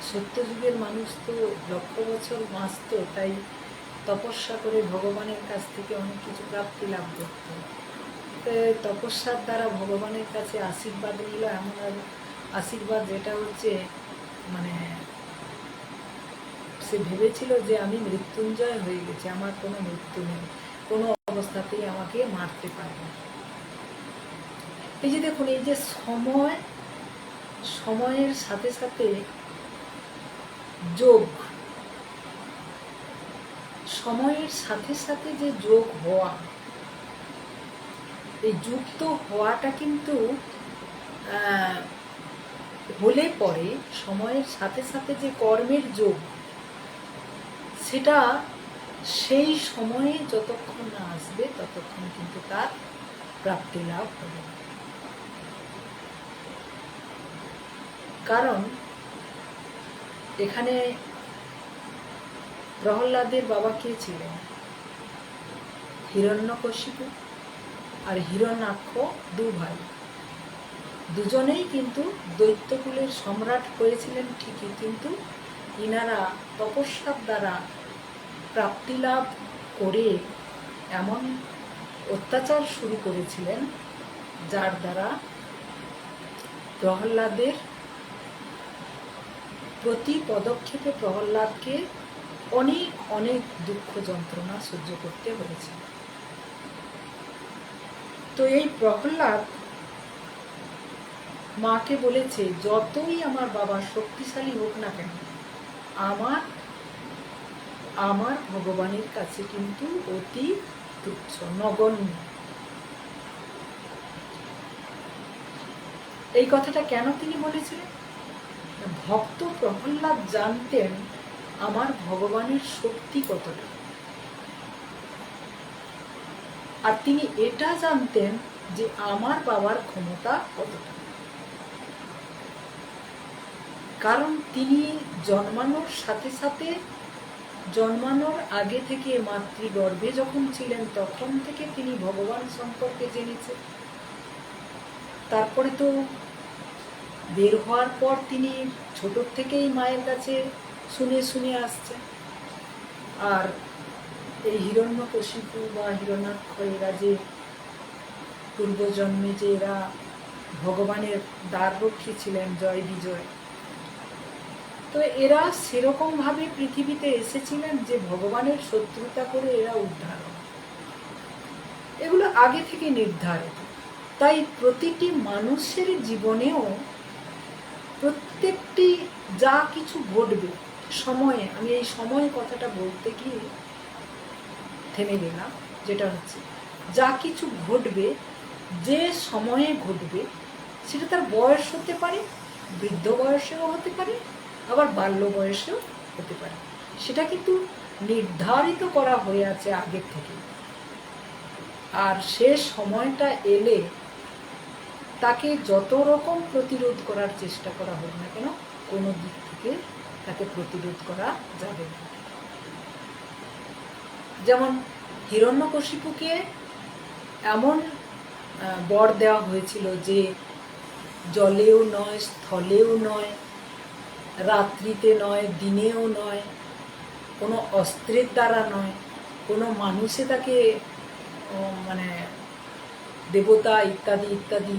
সত্যযুগের মানুষ, তো লক্ষ বছর বাঁচত, তাই তপস্যা করে ভগবানের কাছ থেকে অনেক কিছু প্রাপ্তি লাভ করত। তপস্যার দ্বারা ভগবানের কাছে আশীর্বাদ নিল, এমন আশীর্বাদ যেটা হচ্ছে মানে সে ভেবেছিল যে আমি মৃত্যুঞ্জয় হয়ে গেছি, আমার কোনো মৃত্যু নেই, কোনো অবস্থাতেই আমাকে মারতে পারবে। এই যে দেখুন, এই যে সময়ের সাথে সাথে যোগ, সময়ের সাথে সাথে যে যোগ হওয়া, এই যুক্ত হওয়াটা কিন্তু হলে পরে সময়ের সাথে সাথে যে কর্মের যোগ, সেটা সেই সময়ে যতক্ষণ না আসবে ততক্ষণ কিন্তু তার প্রাপ্তি লাভ হবে। কারণ এখানে প্রহ্লাদের বাবা কে ছিলেন? হিরণ্যকশিপু আর হিরণ্যাক্ষ, দু ভাই, দুজনেই কিন্তু দৈত্যকুলের সম্রাট হয়েছিলেন ঠিকই, কিন্তু ইনারা তপস্যার দ্বারা প্রাপ্তি লাভ করে এমন অত্যাচার শুরু করেছিলেন, যার দ্বারা প্রহ্লাদের প্রতি পদক্ষেপে প্রহ্লাদকে অনেক অনেক দুঃখ যন্ত্রণা সহ্য করতে হয়েছে। তো এই প্রহ্লাদ মাকে বলেছে, যতই আমার বাবা শক্তিশালী হোক না কেন, আমার ভগবানের কাছে কিন্তু অতি তুচ্ছ, নগণ্য। এই কথাটা কেন তিনি বলেছিলেন? ভক্ত প্রহ্লাদ জানতেন আমার ভগবানের শক্তি কতটা, আর তিনি এটা জানতেন যে আমার বাবার ক্ষমতা কতটা। কারণ তিনি জন্মানোর সাথে সাথে, জন্মানোর আগে থেকে মাতৃগর্ভে যখন ছিলেন তখন থেকে তিনি ভগবান সম্পর্কে জেনেছেন। তারপরে তো বের হওয়ার পর তিনি ছোট থেকেই মায়ের কাছে শুনে শুনে আসছেন। আর এই হিরণ্যকশিপু বা হিরণ্যাক্ষ এরা যে পূর্বজন্মে যে এরা ভগবানের দ্বাররক্ষী ছিলেন, জয় বিজয়, তো এরা সেরকমভাবে পৃথিবীতে এসেছিলেন যে ভগবানের শত্রুতা করে এরা উদ্ধার হয়। এগুলো আগে থেকে নির্ধারিত। তাই প্রতিটি মানুষের জীবনেও প্রত্যেকটি যা কিছু ঘটবে সময়ে, আমি এই সময় কথাটা বলতে গিয়ে থেমে গেলাম, যেটা হচ্ছে যা কিছু ঘটবে যে সময়ে ঘটবে সেটা তার বয়স হতে পারে, বৃদ্ধ বয়সেও হতে পারে, আবার বাল্য বয়সেও হতে পারে। সেটা কিন্তু নির্ধারিত করা হয়ে আছে আগের থেকে। আর সে সময়টা এলে তাকে যত রকম প্রতিরোধ করার চেষ্টা করা হোক না কেন, কোনো দিক থেকে তাকে প্রতিরোধ করা যাবে না। যেমন হিরণ্যকশিপুকে এমন বর দেওয়া হয়েছিল যে জলেও নয়, স্থলেও নয়, রাত্রিতে নয়, দিনেও নয়, কোনো অস্ত্রের দ্বারা নয়, কোনো মানুষে তাকে মানে দেবতা ইত্যাদি ইত্যাদি,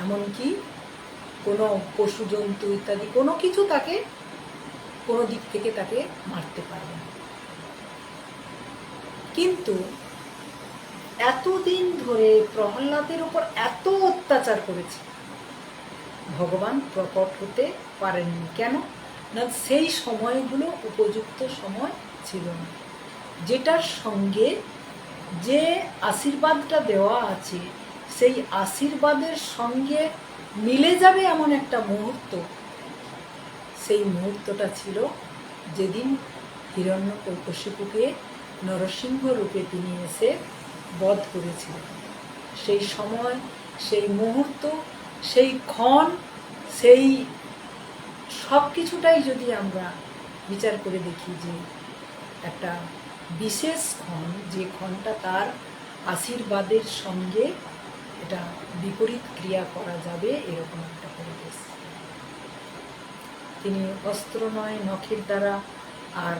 এমনকি কোনো পশু জন্তু ইত্যাদি কোনো কিছু তাকে কোনো দিক থেকে তাকে মারতে পারবে না। কিন্তু এতদিন ধরে প্রহ্লাদের উপর এত অত্যাচার করেছে, ভগবান প্রকট হতে পারেননি। কেন না, সেই সময়গুলো উপযুক্ত সময় ছিল না। যেটার সঙ্গে যে আশীর্বাদটা দেওয়া আছে সেই আশীর্বাদের সঙ্গে মিলে যাবে এমন একটা মুহূর্ত, সেই মুহূর্তটা ছিল যেদিন হিরণ্যকশিপুকে নরসিংহ রূপে তিনি এসে বধ করেছিলেন। সেই সময়, সেই মুহূর্ত, সেই ক্ষণ, সেই সব কিছুটাই যদি আমরা বিচার করে দেখি যে একটা বিশেষ ক্ষণ, যে ক্ষণটা তার আশীর্বাদের সঙ্গে এটা বিপরীত ক্রিয়া করা যাবে এরকম একটা পরিবেশ। তিনি অস্ত্র নয় নখের দ্বারা আর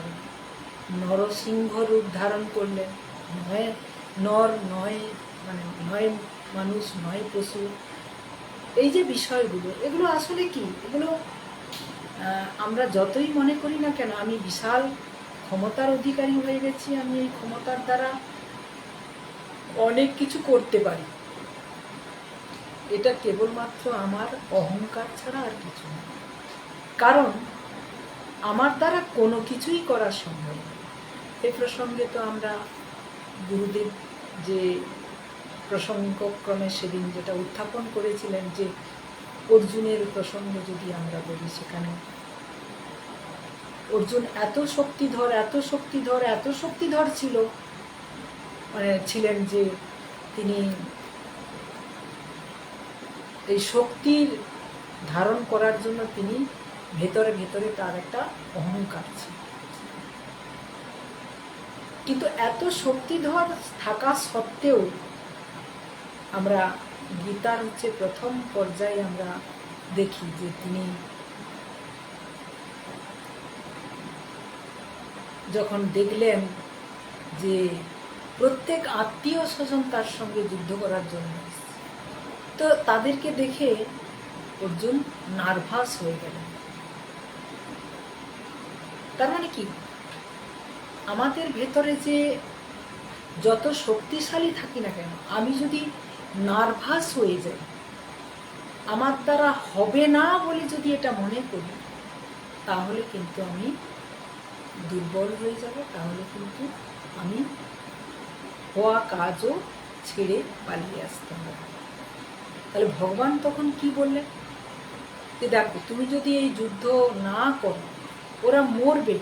নরসিংহ রূপ ধারণ করলেন। নয় নর, নয় মানে নয় মানুষ, নয় পশু। এই যে বিষয়গুলো, এগুলো আসলে কি, এগুলো আমরা যতই মনে করি না কেন আমি বিশাল ক্ষমতার অধিকারী হয়ে গেছি, আমি এই ক্ষমতার দ্বারা অনেক কিছু করতে পারি, এটা কেবলমাত্র আমার অহংকার ছাড়া আর কিছু না। কারণ আমার দ্বারা কোনো কিছুই করা সম্ভব না। এই প্রসঙ্গে তো আমরা গুরুদেব যে প্রসঙ্গক্রমে সেদিন যেটা উত্থাপন করেছিলেন, যে অর্জুনের প্রসঙ্গ যদি আমরা বলি, সেখানে অর্জুন এত শক্তিধর, এত শক্তিধর, এত শক্তিধর ছিল, মানে ছিলেন যে তিনি এই শক্তির ধারণ করার জন্য তিনি ভেতরে ভেতরে তার একটা অহংকার ছিল। কিন্তু এত শক্তিধর থাকা সত্ত্বেও আমরা গীতার হচ্ছে প্রথম পর্যায়ে আমরা দেখি যে তিনি যখন দেখলেন যে প্রত্যেক আত্মীয় স্বজন তার সঙ্গে যুদ্ধ করার জন্য, তো তাদেরকে দেখে অর্জুন নার্ভাস হয়ে গেলেন। তার মানে কি, আমাদের ভেতরে যে যত শক্তিশালী থাকি না কেন, আমি যদি নার্ভাস হয়ে যাই, আমার দ্বারা হবে না বলে যদি এটা মনে করি, তাহলে কিন্তু আমি দুর্বল হয়ে যাব, তাহলে কিন্তু আমি হওয়া কাজও ছেড়ে পালিয়ে আসতে হবে। তাহলে ভগবান তখন কি বললেন, যে দেখো তুমি যদি এই যুদ্ধ না করো, ওরা মরবে,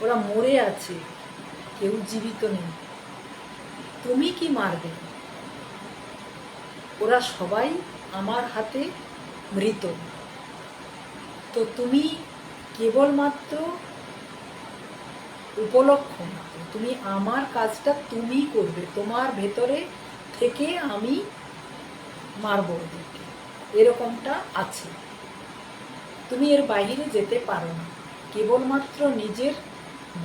ওরা মরে আছে, কেউ জীবিত নেই, তুমি কি মারবে? ওরা সবাই আমার হাতে মৃত, তো তুমি কেবলমাত্র উপলক্ষ মাত্র, তুমি আমার কাজটা তুমি করবে, তোমার ভেতরে থেকে আমি মারব ওদেরকে, এরকমটা আছে। তুমি এর বাইরে যেতে পারো না, কেবলমাত্র নিজের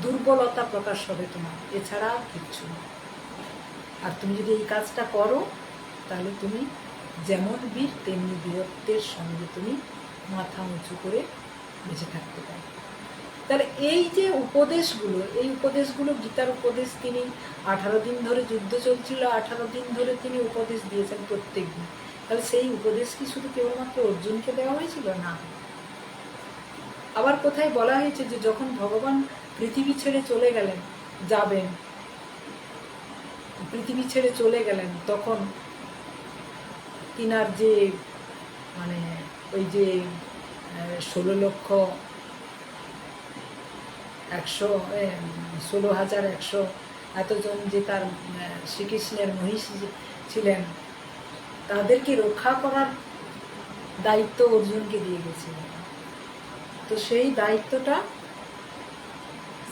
দুর্বলতা প্রকাশ হবে তোমার, এছাড়া আর কিচ্ছু না। আর তুমি যদি এই কাজটা করো, তাহলে তুমি যেমন বীর তেমনি বীরত্বের সঙ্গে তুমি মাথা উঁচু করে বেঁচে থাকতে পারো। তাহলে এই যে উপদেশগুলো, এই উপদেশগুলো গীতার উপদেশ, তিনি 18 দিন ধরে যুদ্ধ চলছিল, 18 দিন ধরে তিনি উপদেশ দিয়েছেন প্রত্যেক দিন। তাহলে সেই উপদেশ কি শুধু কেবলমাত্র অর্জুনকে দেওয়া হয়েছিল? না। আবার কোথায় বলা হয়েছে যে যখন ভগবান পৃথিবী ছেড়ে চলে গেলেন, যাবেন, পৃথিবী ছেড়ে চলে গেলেন, তখন তিনার যে মানে ওই যে 16,100 এতজন যে তার শ্রীকৃষ্ণের মহিষী ছিলেন, তাদেরকে রক্ষা করার দায়িত্ব অর্জুনকে দিয়ে গেছিলেন। তো সেই দায়িত্বটা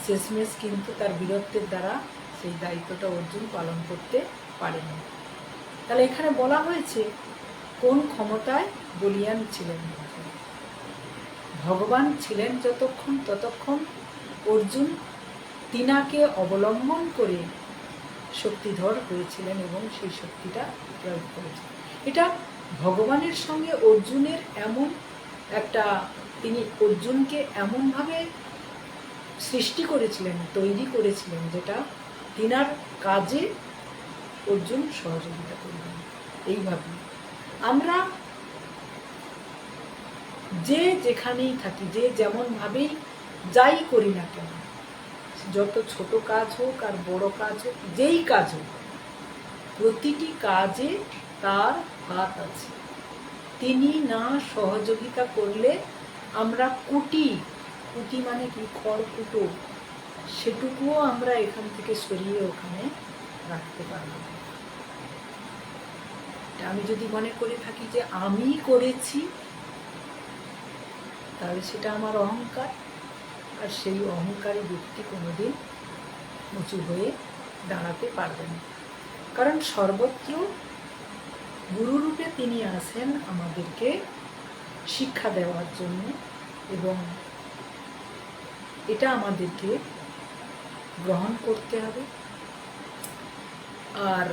শেষমেশ কিন্তু তার বীরত্বের দ্বারা সেই দায়িত্বটা অর্জুন পালন করতে পারেনি। তাহলে এখানে বলা হয়েছে কোন ক্ষমতায় বলীয়ান ছিলেন? ভগবান ছিলেন যতক্ষণ, ততক্ষণ অর্জুন তিনাকে অবলম্বন করে শক্তিধর হয়েছিলেন এবং সেই শক্তিটা প্রয়োগ করেছিলেন। এটা ভগবানের সঙ্গে অর্জুনের এমন একটা, তিনি অর্জুনকে এমনভাবে সৃষ্টি করেছিলেন, তৈরি করেছিলেন, যেটা তিনার কাজে অর্জুন সহযোগিতা করবেন। এইভাবে আমরা যে যেখানেই থাকি, যে যেমনভাবেই যাই করি না কেন, যত ছোট কাজ হোক আর বড় কাজ হোক, যেই কাজ হোক, প্রতিটি কাজে তার হাত আছে। তিনি না সহযোগিতা করলে আমরা কুটি মানে কি, খড়কুটো, সেটুকুও আমরা এখান থেকে সরিয়ে ওখানে রাখতে পারব না। আমি যদি মনে করে থাকি যে আমি করেছি, তাহলে সেটা আমার অহংকার, আর সেই অহংকারী ব্যক্তি কোনোদিন উঁচু হয়ে দাঁড়াতে পারবে না। কারণ সর্বত্র গুরুরূপে তিনি আসেন আমাদেরকে শিক্ষা দেওয়ার জন্য, এবং এটা আমাদেরকে গ্রহণ করতে হবে। আর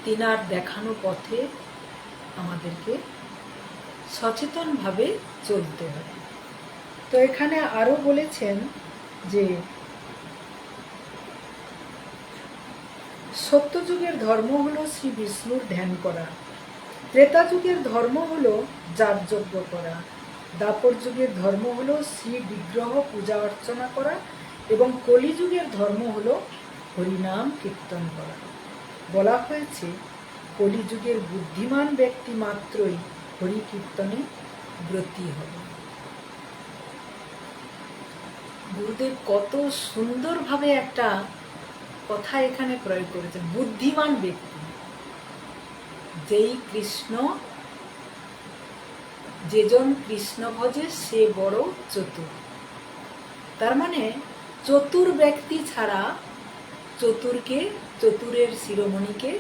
তিনার দেখানো পথে আমাদেরকে সচেতনভাবে চলতে হবে। তো এখানে আরো বলেছেন যে সত্যযুগের ধর্ম হলো শ্রী বিষ্ণুর ধ্যান করা, ত্রেতা যুগের ধর্ম হলো যাগযজ্ঞ করা, দ্বাপর যুগের ধর্ম হলো শ্রী বিগ্রহ পূজা অর্চনা করা, এবং কলিযুগের ধর্ম হলো হরিনাম কীর্তন করা। বলা হয়েছে কলিযুগের বুদ্ধিমান ব্যক্তি মাত্রই হরি কীর্তনে ব্রতী হবে। গুরুদেব কত সুন্দরভাবে একটা কথা এখানে প্রয়োগ করেছেন, বুদ্ধিমান ব্যক্তি। যেজন কৃষ্ণ ভজে সে বড় চতুর। তার মানে চতুর ব্যক্তি ছাড়া চতুরের শিরোমণিকে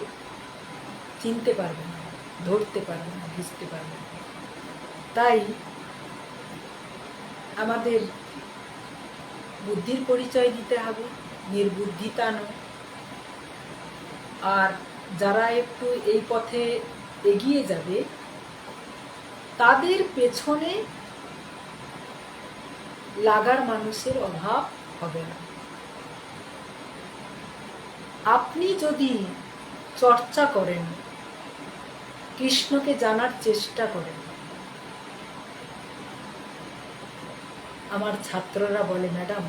চিনতে পারবে না, ধরতে পারবে না, বুঝতে পারবে না। তাই আমাদের বুদ্ধির পরিচয় দিতে হবে, নির্বুদ্ধিতা নয়। আর যারা একটু এই পথে এগিয়ে যাবে, তাদের পেছনে লাগার মানুষের অভাব হবে না। আপনি যদি চর্চা করেন, কৃষ্ণকে জানার চেষ্টা করেন, আমার ছাত্ররা বলে, ম্যাডাম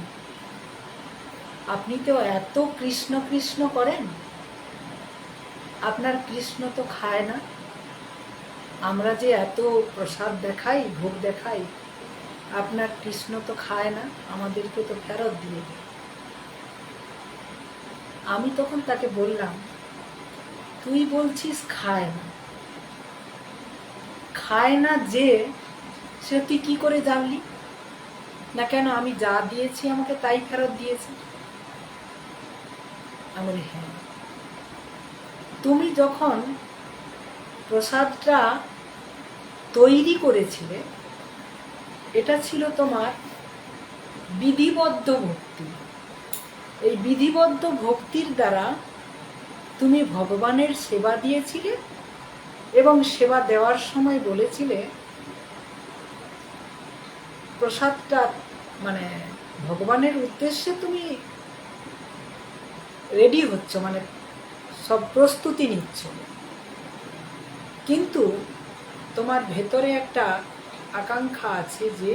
আপনি তো এত কৃষ্ণ কৃষ্ণ করেন, আপনার কৃষ্ণ তো খায় না, আমরা যে এত প্রসাদ দেখাই, ভোগ দেখাই, আপনার কৃষ্ণ তো খায় না, আমাদেরকে তো ফেরত দিয়ে দেয়। আমি তখন তাকে বললাম, তুই বলছিস খায় না, খায় না যে সে তুই কি করে জানলি? না কেন আমি যা দিয়েছি আমাকে তাই ফেরত দিয়েছে? আমি বলি হ্যাঁ, তুমি যখন প্রসাদটা তৈরি করেছিলে এটা ছিল তোমার বিধিবদ্ধ ভক্তি। এই বিধিবদ্ধ ভক্তির দ্বারা তুমি ভগবানের সেবা দিয়েছিলে এবং সেবা দেওয়ার সময় বলেছিলে প্রসাদটা মানে ভগবানের উদ্দেশ্যে তুমি রেডি হচ্ছ, মানে সব প্রস্তুতি নিচ্ছ, কিন্তু তোমার ভেতরে একটা আকাঙ্ক্ষা আছে যে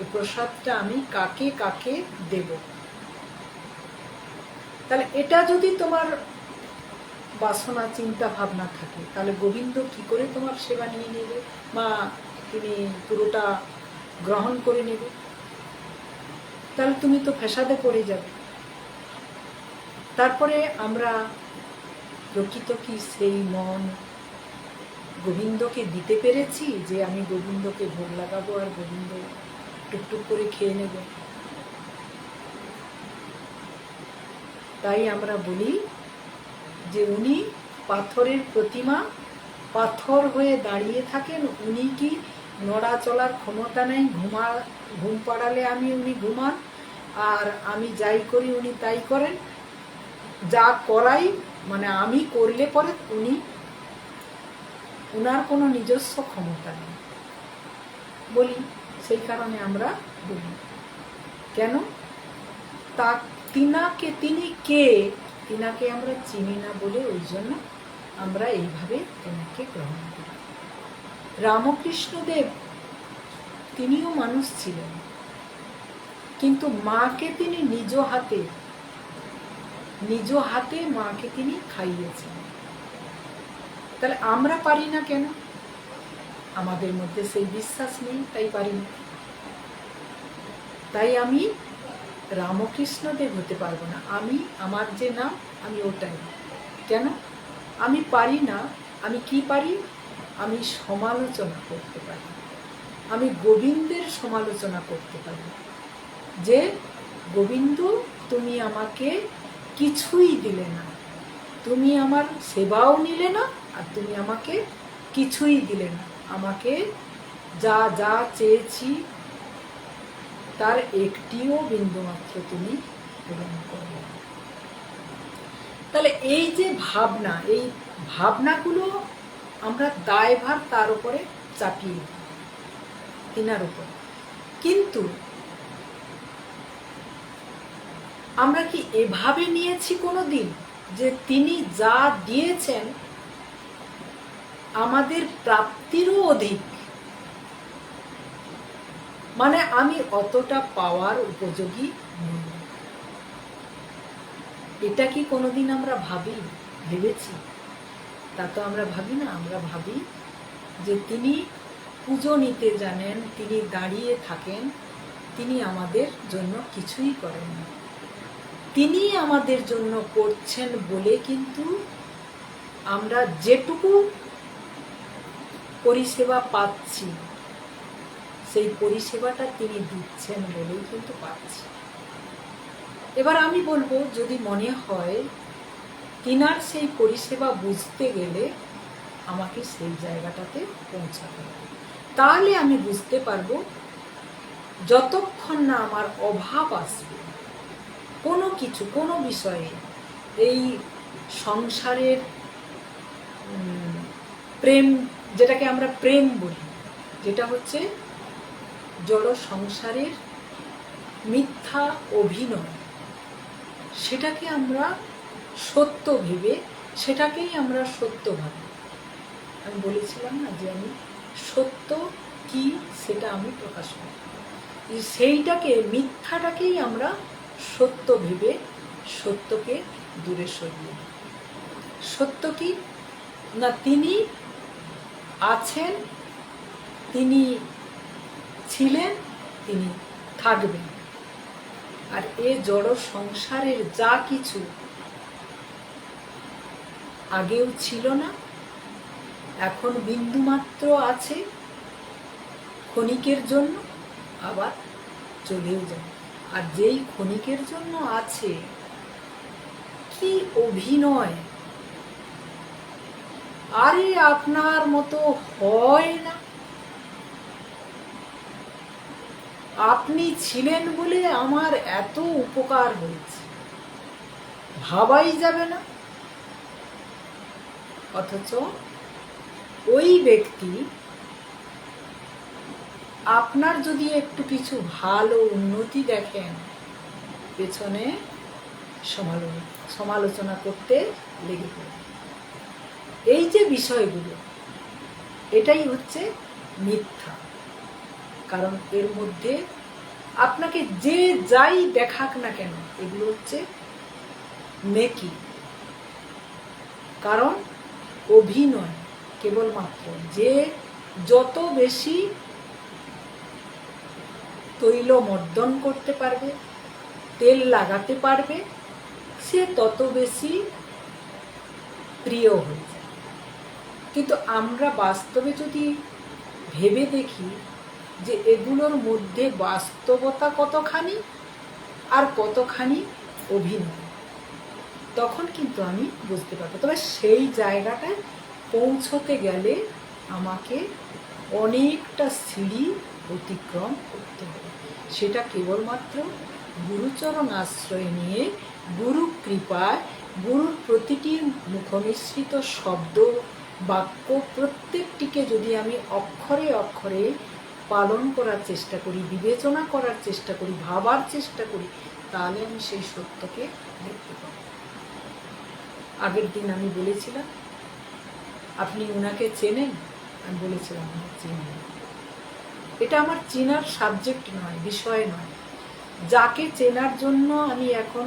এই প্রসাদটা আমি কাকে কাকে দেব। তাহলে এটা যদি তোমার বাসনা চিন্তা ভাবনা থাকে, তাহলে গোবিন্দ কি করে তোমার সেবা নিয়ে নেবে বা তিনি পুরোটা গ্রহণ করে নেবে? তাহলে তুমি তো ফ্যাসাদে পড়ে যাবে। তারপরে আমরা প্রকৃত কি সেই মন গোবিন্দকে দিতে পেরেছি যে আমি গোবিন্দকে ভোগ লাগাবো আর গোবিন্দ টুকটুক করে খেয়ে নেব? তাই আমরা বলি যে উনি পাথরের প্রতিমা, পাথর হয়ে দাঁড়িয়ে থাকেন, উনি কি নড়া চলার ক্ষমতা নেই, ঘুম পাড়ালে উনি ঘুমান আর আমি যাই করি উনি তাই করেন, যা করাই মানে আমি করলে পরে উনার কোনো নিজস্ব ক্ষমতা নেই বলি। সেই কারণে আমরা বলি কেন তা তিনি কে, তিনাকে আমরা চিনি না বলে ওই জন্য আমরা এইভাবে তিনাকে গ্রহণ করি। রামকৃষ্ণদেব তিনিও মানুষ ছিলেন, কিন্তু মাকে তিনি নিজ হাতে মাকে তিনি খাইয়েছেন। তাহলে আমরা পারি না কেন? আমাদের মধ্যে সেই বিশ্বাস নেই, তাই পারি না। তাই আমি রামকৃষ্ণদেব হতে পারবো না। আমার যে নাম আমি ওটাই। কেন আমি পারি না? আমি কি পারি? আমি সমালোচনা করতে পারি, আমি গোবিন্দের সমালোচনা করতে পারি যে গোবিন্দ তুমি আমাকে কিছুই দিলে না, তুমি আমার সেবাও নিলে না, আর তুমি আমাকে কিছুই দিলে না, আমাকে যা যা চেয়েছি তার একটিও বিন্দুমাত্র তুমি পূরণ করলে না। তাহলে এই যে ভাবনা, এই ভাবনাগুলো আমরা দায়ভার তার উপরে চাপিয়ে দিই, তিনার উপর। কিন্তু আমরা কি এভাবে নিয়েছি কোনোদিন যে তিনি যা দিয়েছেন আমাদের প্রাপ্তিরও অধিক, মানে আমি অতটা পাওয়ার উপযোগী নই? এটা কি কোনোদিন আমরা ভেবেছি? তা তো আমরা ভাবি না। আমরা ভাবি যে তিনি পুজো নিতে জানেন, তিনি দাঁড়িয়ে থাকেন, তিনি আমাদের জন্য কিছুই করেন না। তিনি আমাদের জন্য করছেন বলে কিন্তু আমরা যেটুকু পরিষেবা পাচ্ছি, সেই পরিষেবাটা তিনি দিচ্ছেন বলেই কিন্তু পাচ্ছি। এবার আমি বলবো, যদি মনে হয় তিনার সেই পরিষেবা বুঝতে গেলে আমাকে সেই জায়গাটাতে পৌঁছাতে হবে, তাহলে আমি বুঝতে পারবো যতক্ষণ না আমার অভাব আসবে কোনো কিছু, কোনো বিষয়ে, এই সংসারের প্রেম, যেটাকে আমরা প্রেম বলি, যেটা হচ্ছে জড় সংসারের মিথ্যা অভিনয়, সেটাকে আমরা সত্য ভেবে, সেটাকেই আমরা সত্য ভাবি। আমি বলেছিলাম না যে আমি সত্য কি সেটা আমি প্রকাশ করি, সেইটাকে, মিথ্যাটাকেই আমরা সত্য ভেবে সত্যকে দূরে সরিয়ে দিই। সত্য কি না, তিনি আছেন, তিনি ছিলেন, তিনি থাকবেন। আর এ জড় সংসারের যা কিছু আগেও ছিল না, এখন বিন্দুমাত্র আছে, ক্ষণিকের জন্য আবার চলেও যায়। আর যেই ক্ষণিকের জন্য আছে, কি অভিনয়! আরে আপনার মতো হয় না। আপনি ছিলেন বলে আমার এত উপকার হয়েছে, ভাবাই যাবে না। অথচ ওই ব্যক্তি আপনার যদি একটু কিছু ভালো উন্নতি দেখেন, পেছনে সমালোচনা করতে লেগে পড়ে। এই যে বিষয়গুলো, এটাই হচ্ছে মিথ্যা। কারণ এর মধ্যে আপনাকে যে যাই দেখাক না কেন, এগুলো হচ্ছে মেকি। কারণ অভিনয় কেবলমাত্র, যে যত বেশি তৈল মর্দন করতে পারবে, তেল লাগাতে পারবে, সে তত বেশি প্রিয় হয়ে যায়। কিন্তু আমরা বাস্তবে যদি ভেবে দেখি যে এগুলোর মধ্যে বাস্তবতা কতখানি আর কতখানি অভিনয়, তখন কিন্তু আমি বুঝতে পারবো। তবে সেই জায়গাটায় পৌঁছতে গেলে আমাকে অনেকটা সিঁড়ি অতিক্রম করতে হবে। সেটা কেবলমাত্র গুরুচরণ আশ্রয় নিয়ে, গুরু কৃপায়, গুরুর প্রতিটি মুখনিসৃত শব্দ বাক্য প্রত্যেকটিকে যদি আমি অক্ষরে অক্ষরে পালন করার চেষ্টা করি, বিবেচনা করার চেষ্টা করি, ভাবার চেষ্টা করি, তাহলে আমি সেই সত্যকে দেখতে পাব। আগের দিন আমি বলেছিলাম, আপনি উনাকে চেনেন? আমি বলেছিলাম আমি চিনি। এটা আমার চেনার সাবজেক্ট নয়, বিষয় নয়। যাকে চেনার জন্য আমি এখন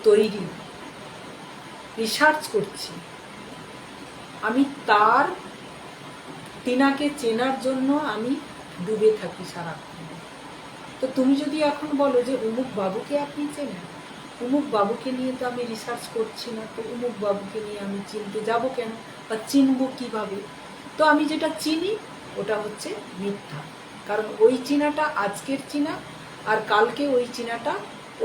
তৈরি, রিসার্চ করছি, আমি তিনাকে চেনার জন্য আমি ডুবে থাকি সারাক্ষণ। তো তুমি যদি এখন বলো যে অমুক বাবুকে আপনি চেনেন, অমুক বাবুকে নিয়ে তো আমি রিসার্চ করছি না, তো অমুক বাবুকে নিয়ে আমি চিনতে যাব কেন, বা চিনবো কিভাবে? তো আমি যেটা চিনি ওটা হচ্ছে মিথ্যা। কারণ ওই চিনাটা আজকের চিনা, আর কালকে ওই চিনাটা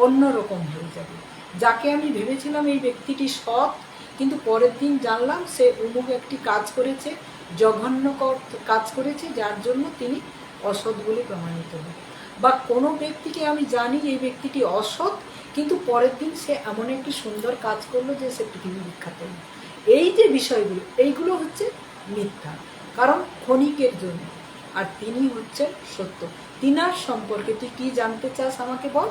অন্যরকম হয়ে যাবে। যাকে আমি ভেবেছিলাম এই ব্যক্তিটি সৎ, কিন্তু পরের দিন জানলাম সে অমুক একটি কাজ করেছে, জঘন্য কাজ করেছে, যার জন্য তিনি অসৎ বলে প্রমাণিত হন। বা কোনো ব্যক্তিকে আমি জানি এই ব্যক্তিটি অসৎ, কিন্তু পরের দিন সে এমন একটি সুন্দর কাজ করলো যে সে পৃথিবী বিখ্যাত হল। এই যে বিষয়গুলো, এইগুলো হচ্ছে মিথ্যা। কারণ ক্ষণিকের জন্য, আর তিনি হচ্ছেন সত্য। তিনার সম্পর্কে তুই কি জানতে চাস আমাকে বল।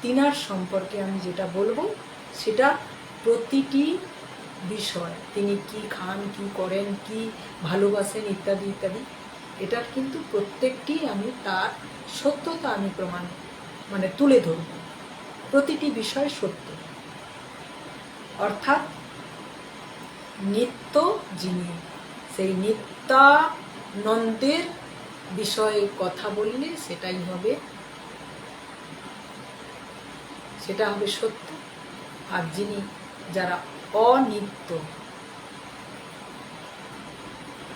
তিনার সম্পর্কে আমি যেটা বলবো সেটা প্রতিটি বিষয়, তিনি কি খান, কি করেন, কি ভালোবাসেন, ইত্যাদি ইত্যাদি, এটার কিন্তু প্রত্যেকটি আমি তার সত্যতা আমি প্রমাণ তুলে ধরব। প্রতিটি বিষয় সত্য, অর্থাৎ নিত্য যিনি, সেই নিত্যানন্দের বিষয়ে কথা বললে সেটা হবে সত্য। আর যিনি, যারা অনিত্য,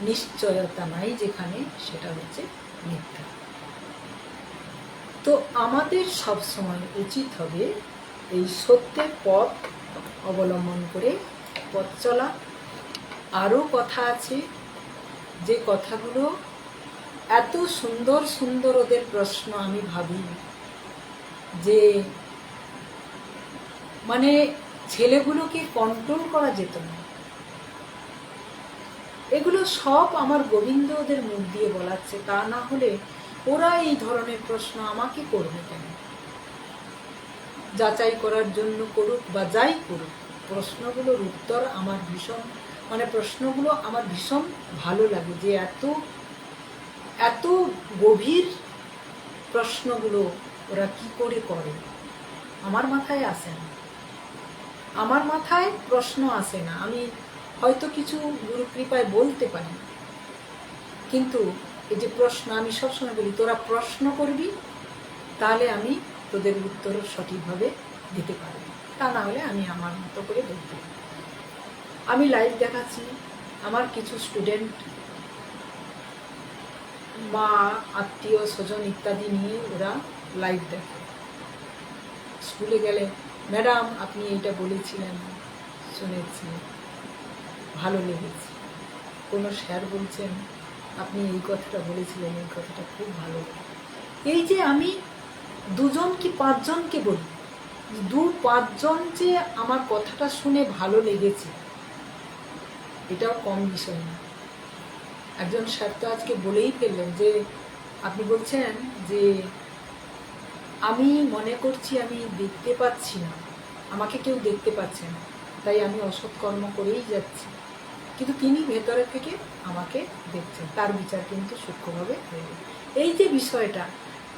নিশ্চয়তা নাই যেখানে, সেটা হচ্ছে মিথ্যা। তো আমাদের সবসময় উচিত হবে এই সত্যের পথ অবলম্বন করে পথ চলা। আরও কথা আছে, যে কথাগুলো এত সুন্দর সুন্দর ওদের প্রশ্ন, আমি ভাবি যে ছেলেগুলোকে কন্ট্রোল করা যেত না। এগুলো সব আমার গোবিন্দ ওদের মুখ দিয়ে বলাচ্ছে, তা না হলে ওরা এই ধরনের প্রশ্ন আমাকে করবে কেন? যাচাই করার জন্য করুক বা যাই করুক, প্রশ্নগুলোর উত্তর আমার ভীষণ ভালো লাগে, যে এত গভীর প্রশ্নগুলো ওরা কি করে করে। আমার মাথায় আসে না, আমার মাথায় প্রশ্ন আসে না। আমি হয়তো কিছু গুরু কৃপায় বলতে পারি, কিন্তু এই যে প্রশ্ন, আমি সবসময় বলি তোরা প্রশ্ন করবি, তাহলে আমি তোদের উত্তর সঠিকভাবে দিতে পারব, তা না হলে আমি আমার মতো করে বলতে পারি। আমি লাইভ দেখাচ্ছি, আমার কিছু স্টুডেন্ট মা, আত্মীয় স্বজন ইত্যাদি নিয়ে ওরা লাইভ দেখে। স্কুলে গেলে ম্যাডাম আপনি এইটা বলেছিলেন, শুনেছি, ভালো লেগেছে। কোনো স্যার বলছেন আপনি এই কথাটা বলেছিলেন, এই কথাটা খুব ভালো। এই যে আমি 2জন কি 5জনকে বলি, 2-5জন যে আমার কথাটা শুনে ভালো লেগেছে, এটাও কম বিষয় না। একজন স্যার তো আজকে বলেই ফেললেন যে আপনি বলছেন যে আমি মনে করছি আমি দেখতে পাচ্ছি না, আমাকে কেউ দেখতে পাচ্ছে না, তাই আমি অসৎ কর্ম করেই যাচ্ছি, কিন্তু তিনি ভেতরে থেকে আমাকে দেখছেন, তার বিচার কিন্তু সূক্ষ্মভাবে হয়ে। এই যে বিষয়টা,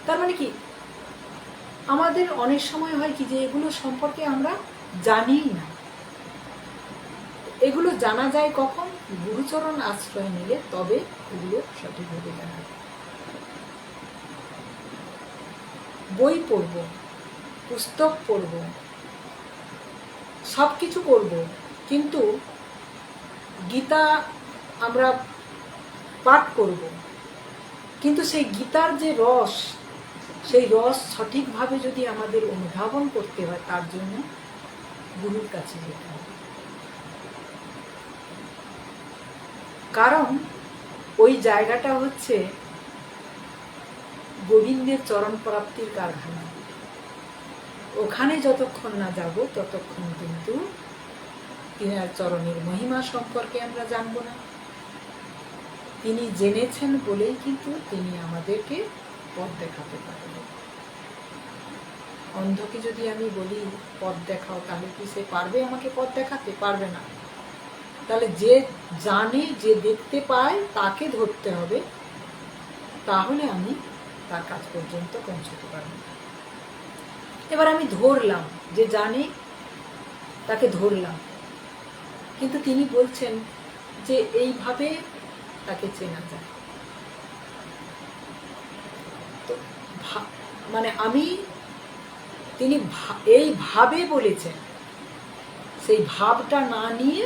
তার মানে কি আমাদের অনেক সময় হয় কি যে এগুলো সম্পর্কে আমরা জানিই না। এগুলো জানা যায় কখন? গুরুচরণ আশ্রয় নিলে, তবে এগুলো সঠিকভাবে জানা যায়। বই পড়ব, পুস্তক পড়ব, সব কিছু করব, কিন্তু গীতা আমরা পাঠ করব, কিন্তু সেই গীতার যে রস, সেই রস সঠিকভাবে যদি আমাদের অনুধাবন করতে হয়, তার জন্য গুরুর কাছে যেতে হবে। কারণ ওই জায়গাটা হচ্ছে গোবিন্দের চরণ প্রাপ্তির কারখানা। ওখানে যতক্ষণ না যাব ততক্ষণ কিন্তু তিনার চরণের মহিমা সম্পর্কে আমরা জানব না। তিনি জেনেছেন বলেই কিন্তু তিনি আমাদেরকে পথ দেখাতে পারবেন। অন্ধকে যদি আমি বলি পথ দেখাও, তাহলে কি সে পারবে আমাকে পথ দেখাতে? পারবে না। তাহলে যে জানে, যে দেখতে পায়, তাকে ধরতে হবে, তাহলে আমি তার কাছ পর্যন্ত পৌঁছতে পারব। এবার আমি ধরলাম, যে জানে তাকে ধরলাম, কিন্তু তিনি বলছেন যে এইভাবে তাকে চেনা যায়। তো মানে আমি, তিনি এইভাবে বলেছেন, সেই ভাবটা না নিয়ে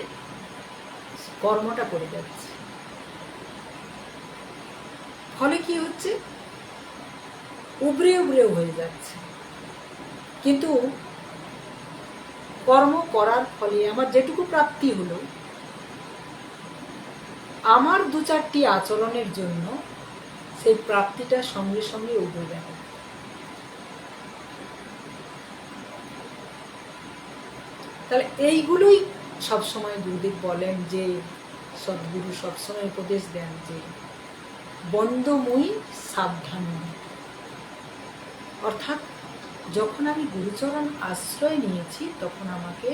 কর্মটা করে যাচ্ছে। ফলে কি হচ্ছে? উবরে উবরে হয়ে যাচ্ছে। কিন্তু কর্ম করার ফলে আমার যেটুকু প্রাপ্তি হলো, আমার 2-4টি আচরণের জন্য সেই প্রাপ্তিটা সঙ্গে সঙ্গে উবে গেল। তাহলে এইগুলোই সবসময় গুরুদেব বলেন, যে সদ্গুরু সবসময় উপদেশ দেন যে বন্দময়ী সাবধান। অর্থাৎ যখন আমি গুরুচরণ আশ্রয় নিয়েছি, তখন আমাকে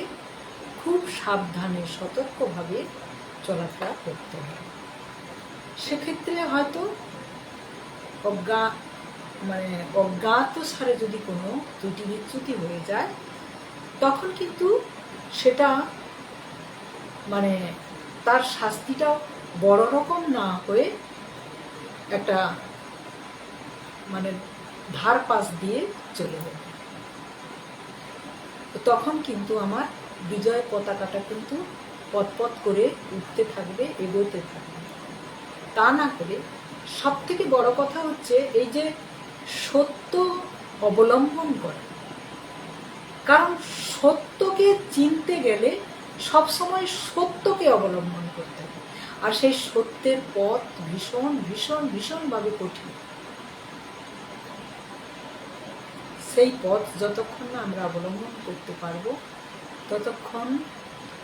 খুব সাবধানে সতর্কভাবে চলাফেরা করতে হবে। সেক্ষেত্রে হয়তো অজ্ঞাত সারে যদি কোনো ত্রুটি বিচ্যুতি হয়ে যায়, তখন কিন্তু সেটা তার শাস্তিটাও বড় রকম না হয়ে একটা ধার পাশ দিয়ে চলে যাবে। তখন কিন্তু আমার বিজয় পতাকাটা কিন্তু পথ করে উঠতে থাকবে, এগোতে থাকবে। তা না করে সব থেকে বড় কথা হচ্ছে এই যে সত্য অবলম্বন করা। কারণ সত্যকে চিনতে গেলে সবসময় সত্যকে অবলম্বন করতে হবে, আর সেই সত্যের পথ ভীষণ ভীষণ ভীষণভাবে কঠিন। সেই পথ যতক্ষণ না আমরা অবলম্বন করতে পারবো, ততক্ষণ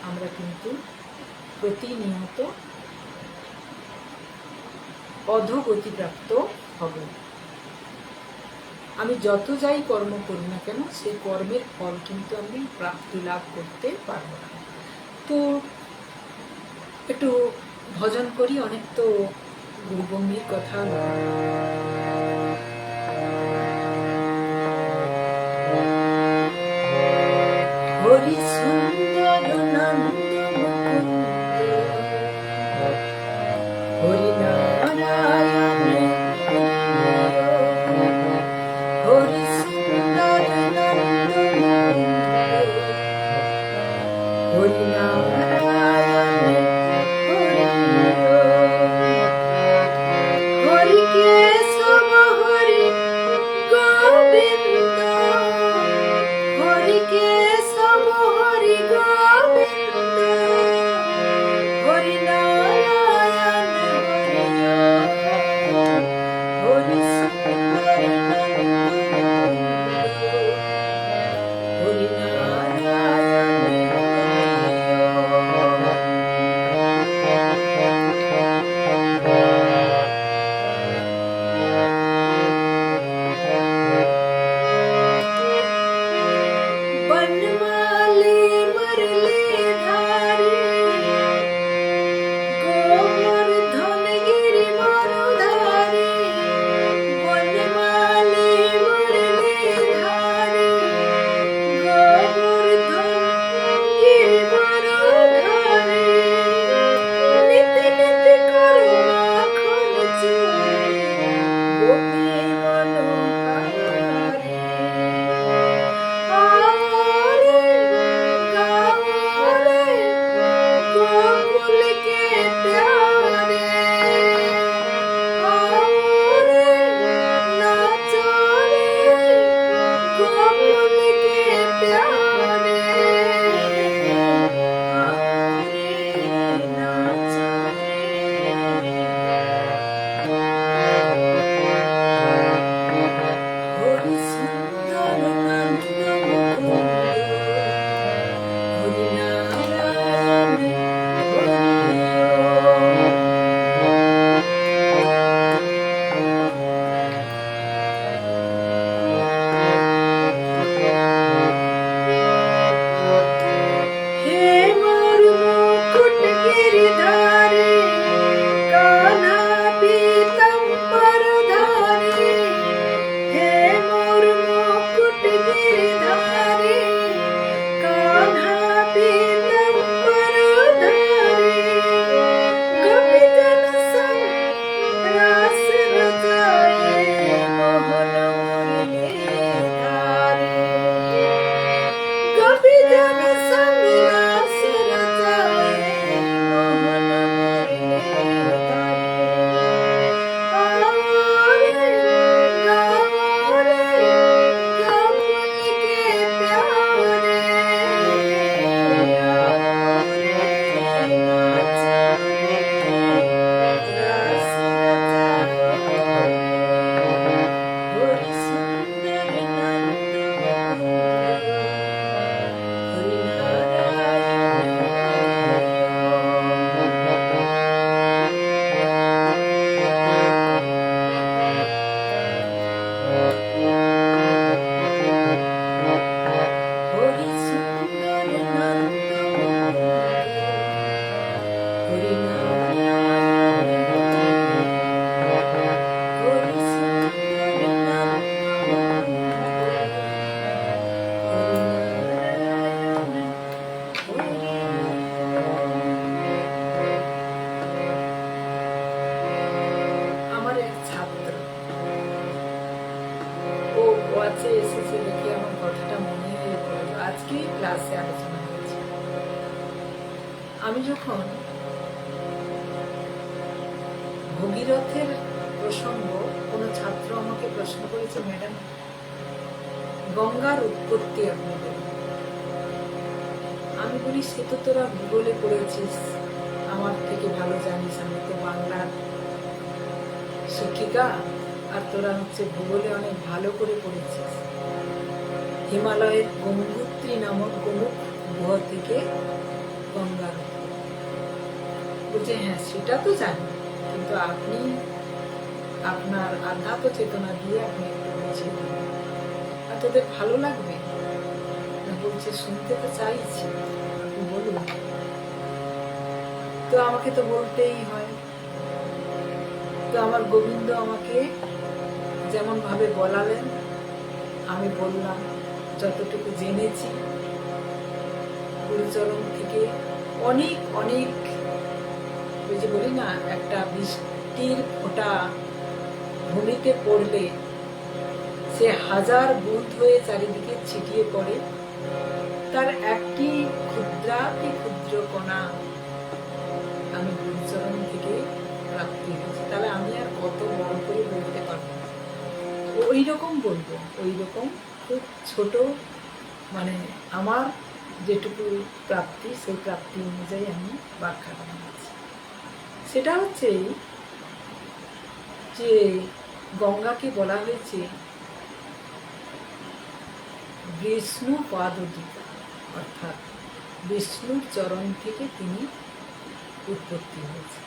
আমরা কিন্তু প্রতিনিয়ত অধোগতিপ্রাপ্ত হব। আমি যত যাই কর্ম করি না কেন, সেই কর্মের ফল কিন্তু আমি প্রাপ্তি লাভ করতে পারবো না। তো একটু ভজন করি, অনেক তো গুরুগম্ভীর কথা। হরি সুন্দর নন্দ মুকুন্দ যখন ভগীরথের প্রসঙ্গ, কোনো ছাত্র আমাকে প্রশ্ন করেছে, ম্যাডাম গঙ্গার উৎপত্তি আপনি বলুন। আমি বলি, সে তো তোরা ভূগোলে পড়েছিস, আমার থেকে ভালো জানিস, আমি তো বাংলার শিক্ষিকা, আর তোরা হচ্ছে ভূগোলে অনেক ভালো করে পড়েছিস। হিমালয়ের গঙ্গোত্রী নামক গোমুখ গুহা থেকে গঙ্গার বলছে, হ্যাঁ সেটা তো জানি, কিন্তু আপনি আপনার আধ্যাত্ম চেতনা দিয়ে আপনি একটু বুঝিয়ে দেবেন, আর তোদের ভালো লাগবে। বলছে, শুনতে তো চাইছি, আপনি বলুন। তো আমাকে তো বলতেই হয়। তো আমার গোবিন্দ আমাকে যেমন ভাবে বলালেন আমি বললাম, যতটুকু জেনেছি গুরুচরণ থেকে। অনেক অনেক, ওই যে বলি না, একটা বৃষ্টির ফোঁটা ভূমিতে পড়লে সে হাজার বুঁদ হয়ে চারিদিকে ছিটিয়ে পড়ে, তার একটি ক্ষুদ্রাতি ক্ষুদ্র কণা আমি গুরুচরণ থেকে প্রাপ্তি হয়েছি। তাহলে আমি আর কত বড় করে বলতে পারবো? ওই রকম বলবো, ওই রকম খুব ছোট, মানে আমার যেটুকু প্রাপ্তি, সেই প্রাপ্তি অনুযায়ী আমি ব্যাখ্যা বানাচ্ছি। সেটা হচ্ছে যে গঙ্গাকে বলা হয়েছে বিষ্ণু পাদোদিতা, অর্থাৎ বিষ্ণুর চরণ থেকে তিনি উৎপত্তি হয়েছে,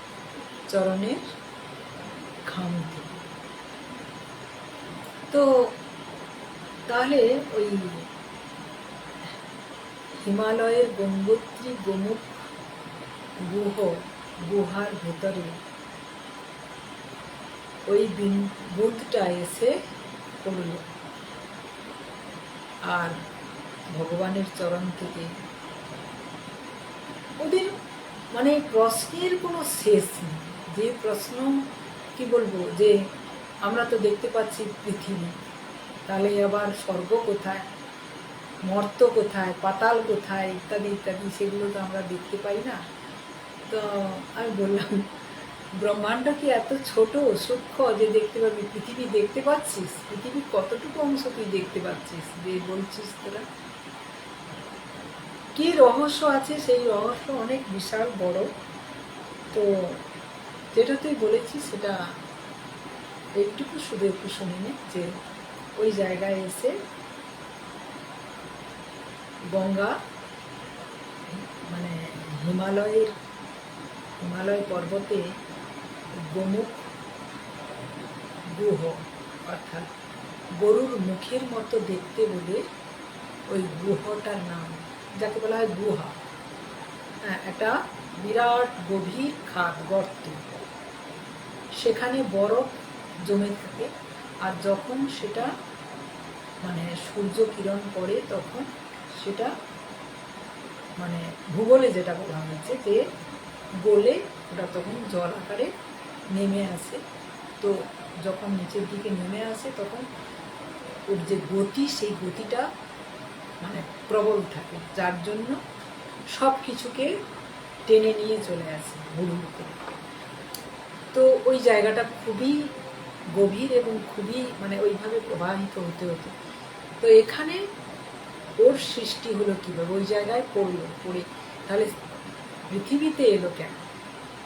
চরণের ঘাম থেকে। তো তাহলে ওই হিমালয়ের গঙ্গোত্রী গোমুখ গুহার ভেতরে ওই বুঁদটা এসে পড়ল, আর ভগবানের চরণ থেকে ওদের মানে প্রশ্নের কোনো শেষ নেই। যে প্রশ্ন কি বলবো, যে আমরা তো দেখতে পাচ্ছি পৃথিবী, তাহলে আবার স্বর্গ কোথায়, মর্ত কোথায়, পাতাল কোথায়, ইত্যাদি ইত্যাদি, সেগুলো তো আমরা দেখতে পাই না। তো আমি বললাম, ব্রহ্মাণ্ড কি এত ছোট সূক্ষ্ম যে দেখতে পাবি? পৃথিবী দেখতে পাচ্ছিস? পৃথিবীর কতটুকু অংশ তুই দেখতে পাচ্ছিস যে বলছিস তোরা? কি রহস্য আছে, সেই রহস্য অনেক বিশাল বড়। তো যেটা তুই বলেছিস সেটা একটুকু শুধু একটু শুনে নে, যে ওই জায়গায় এসে গঙ্গা মানে হিমালয় পর্বতে গোমুখ গুহ, অর্থাৎ গরুর মুখের মতো দেখতে বলে ওই গুহটার নাম, যাকে বলা হয় গুহা। হ্যাঁ, একটা বিরাট গভীর খাদ, গর্ত, সেখানে বরফ জমে থাকে, আর যখন সেটা মানে সূর্য কিরণ পড়ে তখন সেটা মানে ভূগোলে যেটা বলা হয়েছে যে গলে ওটা তখন জল আকারে নেমে আসে। তো যখন নিচের দিকে নেমে আসে তখন ওর যে গতি, সেই গতিটা মানে প্রবল থাকে, যার জন্য সব কিছুকে টেনে নিয়ে চলে আসে হুড়ুড় করে। তো ওই জায়গাটা খুবই গভীর এবং খুবই মানে ওইভাবে প্রবাহিত হতে হতো। তো এখানে ওর সৃষ্টি হলো কীভাবে, ওই জায়গায় পড়ে তাহলে পৃথিবীতে এলো কেন,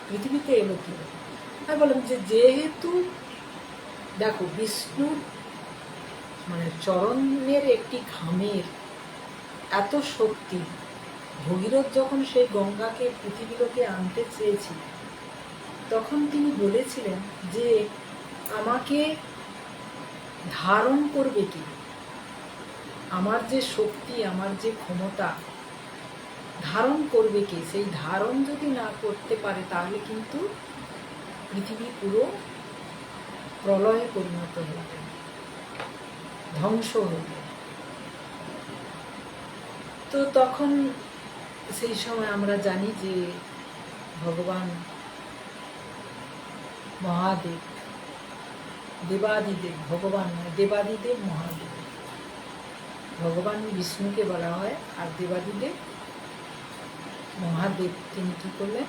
পৃথিবীতে এলো কীভাবে? আমি বললাম যে যেহেতু দেখো বিষ্ণুর মানে চরণের একটি ঘামের এত শক্তি, ভগীরথ যখন সেই গঙ্গাকে পৃথিবীলোকে আনতে চেয়েছিল তখন তিনি বলেছিলেন যে আমাকে ধারণ করবে কি, আমার যে শক্তি, আমার যে ক্ষমতা, ধারণ করবে কে? সেই ধারণ যদি না করতে পারে তাহলে কিন্তু পৃথিবী পুরো প্রলয়ে পরিণত হয়ে যাবে, ধ্বংস হয়ে যাবে। তো তখন সেই সময় আমরা জানি যে ভগবান মহাদেব, দেবাদিদেব, ভগবান নয় দেবাদিদেব মহাদেব, ভগবান বিষ্ণুকে বলা হয়, আর দেবাদিদেব মহাদেব তিনি কী করলেন,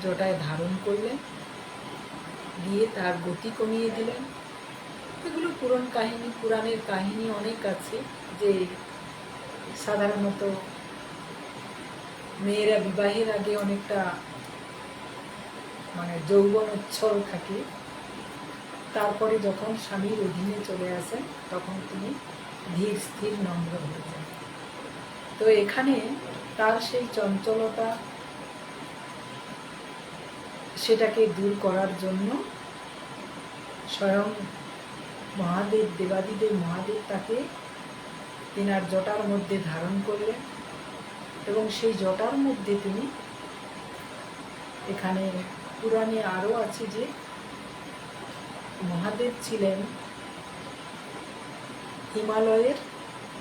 জটায় ধারণ করলেন, দিয়ে তার গতি কমিয়ে দিলেন। এগুলো পুরাণের কাহিনী অনেক আছে, যে সাধারণত মেয়েরা বিবাহের আগে অনেকটা মানে যৌবন উচ্ছল থাকে, তারপরে যখন স্বামীর অধীনে চলে আসেন তখন তিনি ধীর স্থির নম্র হয়ে যান। তো এখানে তার সেই চঞ্চলতা, সেটাকে দূর করার জন্য স্বয়ং মহাদেব, দেবাদিদেব মহাদেব তাকে তেনার জটার মধ্যে ধারণ করলেন, এবং সেই জটার মধ্যে তিনি, এখানে পুরাণে আরও আছে যে মহাদেব ছিলেন হিমালয়ের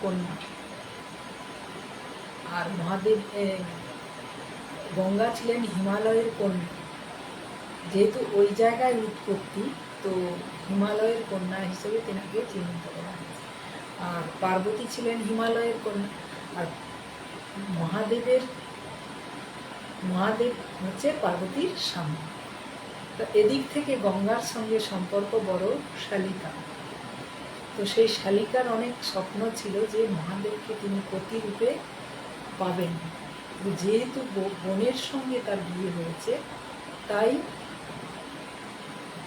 কন্যা, আর গঙ্গা ছিলেন হিমালয়ের কন্যা। যেহেতু ওই জায়গায় উৎপত্তি, তো হিমালয়ের কন্যা হিসেবে তেনাকে চিহ্নিত করা হয়েছে। আর পার্বতী ছিলেন হিমালয়ের কন্যা, আর মহাদেব হচ্ছে পার্বতীর স্বামী। তো এদিক থেকে গঙ্গার সঙ্গে সম্পর্ক বড় শালিকা। তো সেই শালিকার অনেক স্বপ্ন ছিল যে মহাদেবকে তিনি প্রতিরূপে পাবেন। যেহেতু বোনের সঙ্গে তার বিয়ে হয়েছে, তাই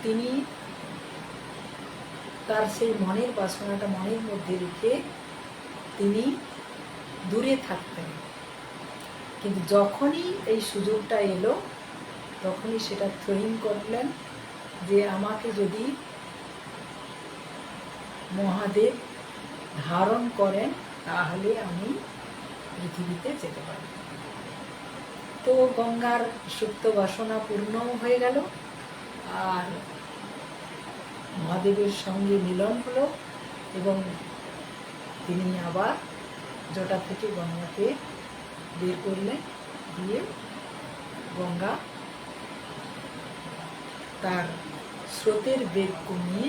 তিনি তার সেই মনের বাসনাটা মনের মধ্যে রেখে তিনি দূরে থাকতেন। কিন্তু যখনই এই সুযোগটা এলো, তখনই সেটা থ্রোইং করলেন যে আমাকে যদি মহাদেব ধারণ করেন তাহলে আমি পৃথিবীতে যেতে পারি। তো গঙ্গার সুপ্ত বাসনা পূর্ণ হয়ে গেল, আর মহাদেবের সঙ্গে মিলন হলো, এবং তিনি আবার জটা থেকে গঙ্গাকে বের করলেন, দিয়ে গঙ্গা তার স্রোতের বেগ কমিয়ে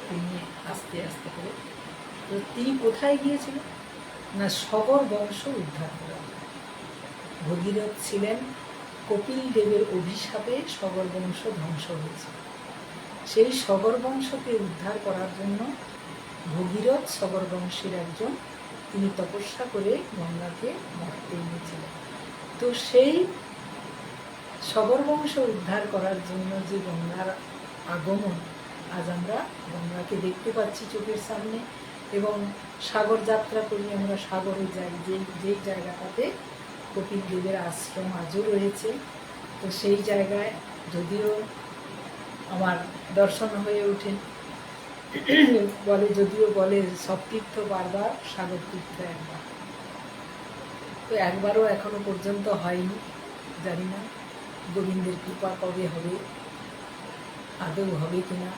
তিনি আস্তে আস্তে করে, তো তিনি কোথায় গিয়েছিলেন না সগর বংশ উদ্ধার করা। ভগীরথ ছিলেন কপিল দেবের অভিশাপে সগর বংশ ধ্বংস হয়েছে। সেই সগর বংশকে উদ্ধার করার জন্য ভগীরথ সগর বংশের একজন, তিনি তপস্যা করে গঙ্গাকে মর্তে এনেছিলেন। তো সেই সগর বংশ উদ্ধার করার জন্য যে গঙ্গার আগমন, আজ আমরা গঙ্গাকে দেখতে পাচ্ছি চোখের সামনে, এবং সাগর যাত্রা করি, আমরা সাগরে যাই, যেই জায়গাটাতে কপিল দেবের আশ্রম আজও রয়েছে। তো সেই জায়গায় যদিও আমার দর্শন হয়ে ওঠে, বলে সব তীর্থ বারবার, সাগর তীর্থ একবার। তো একবারও এখনো পর্যন্ত হয়নি, জানি না গোবিন্দের কৃপা কবে হবে, আদৌ হবে কিনা।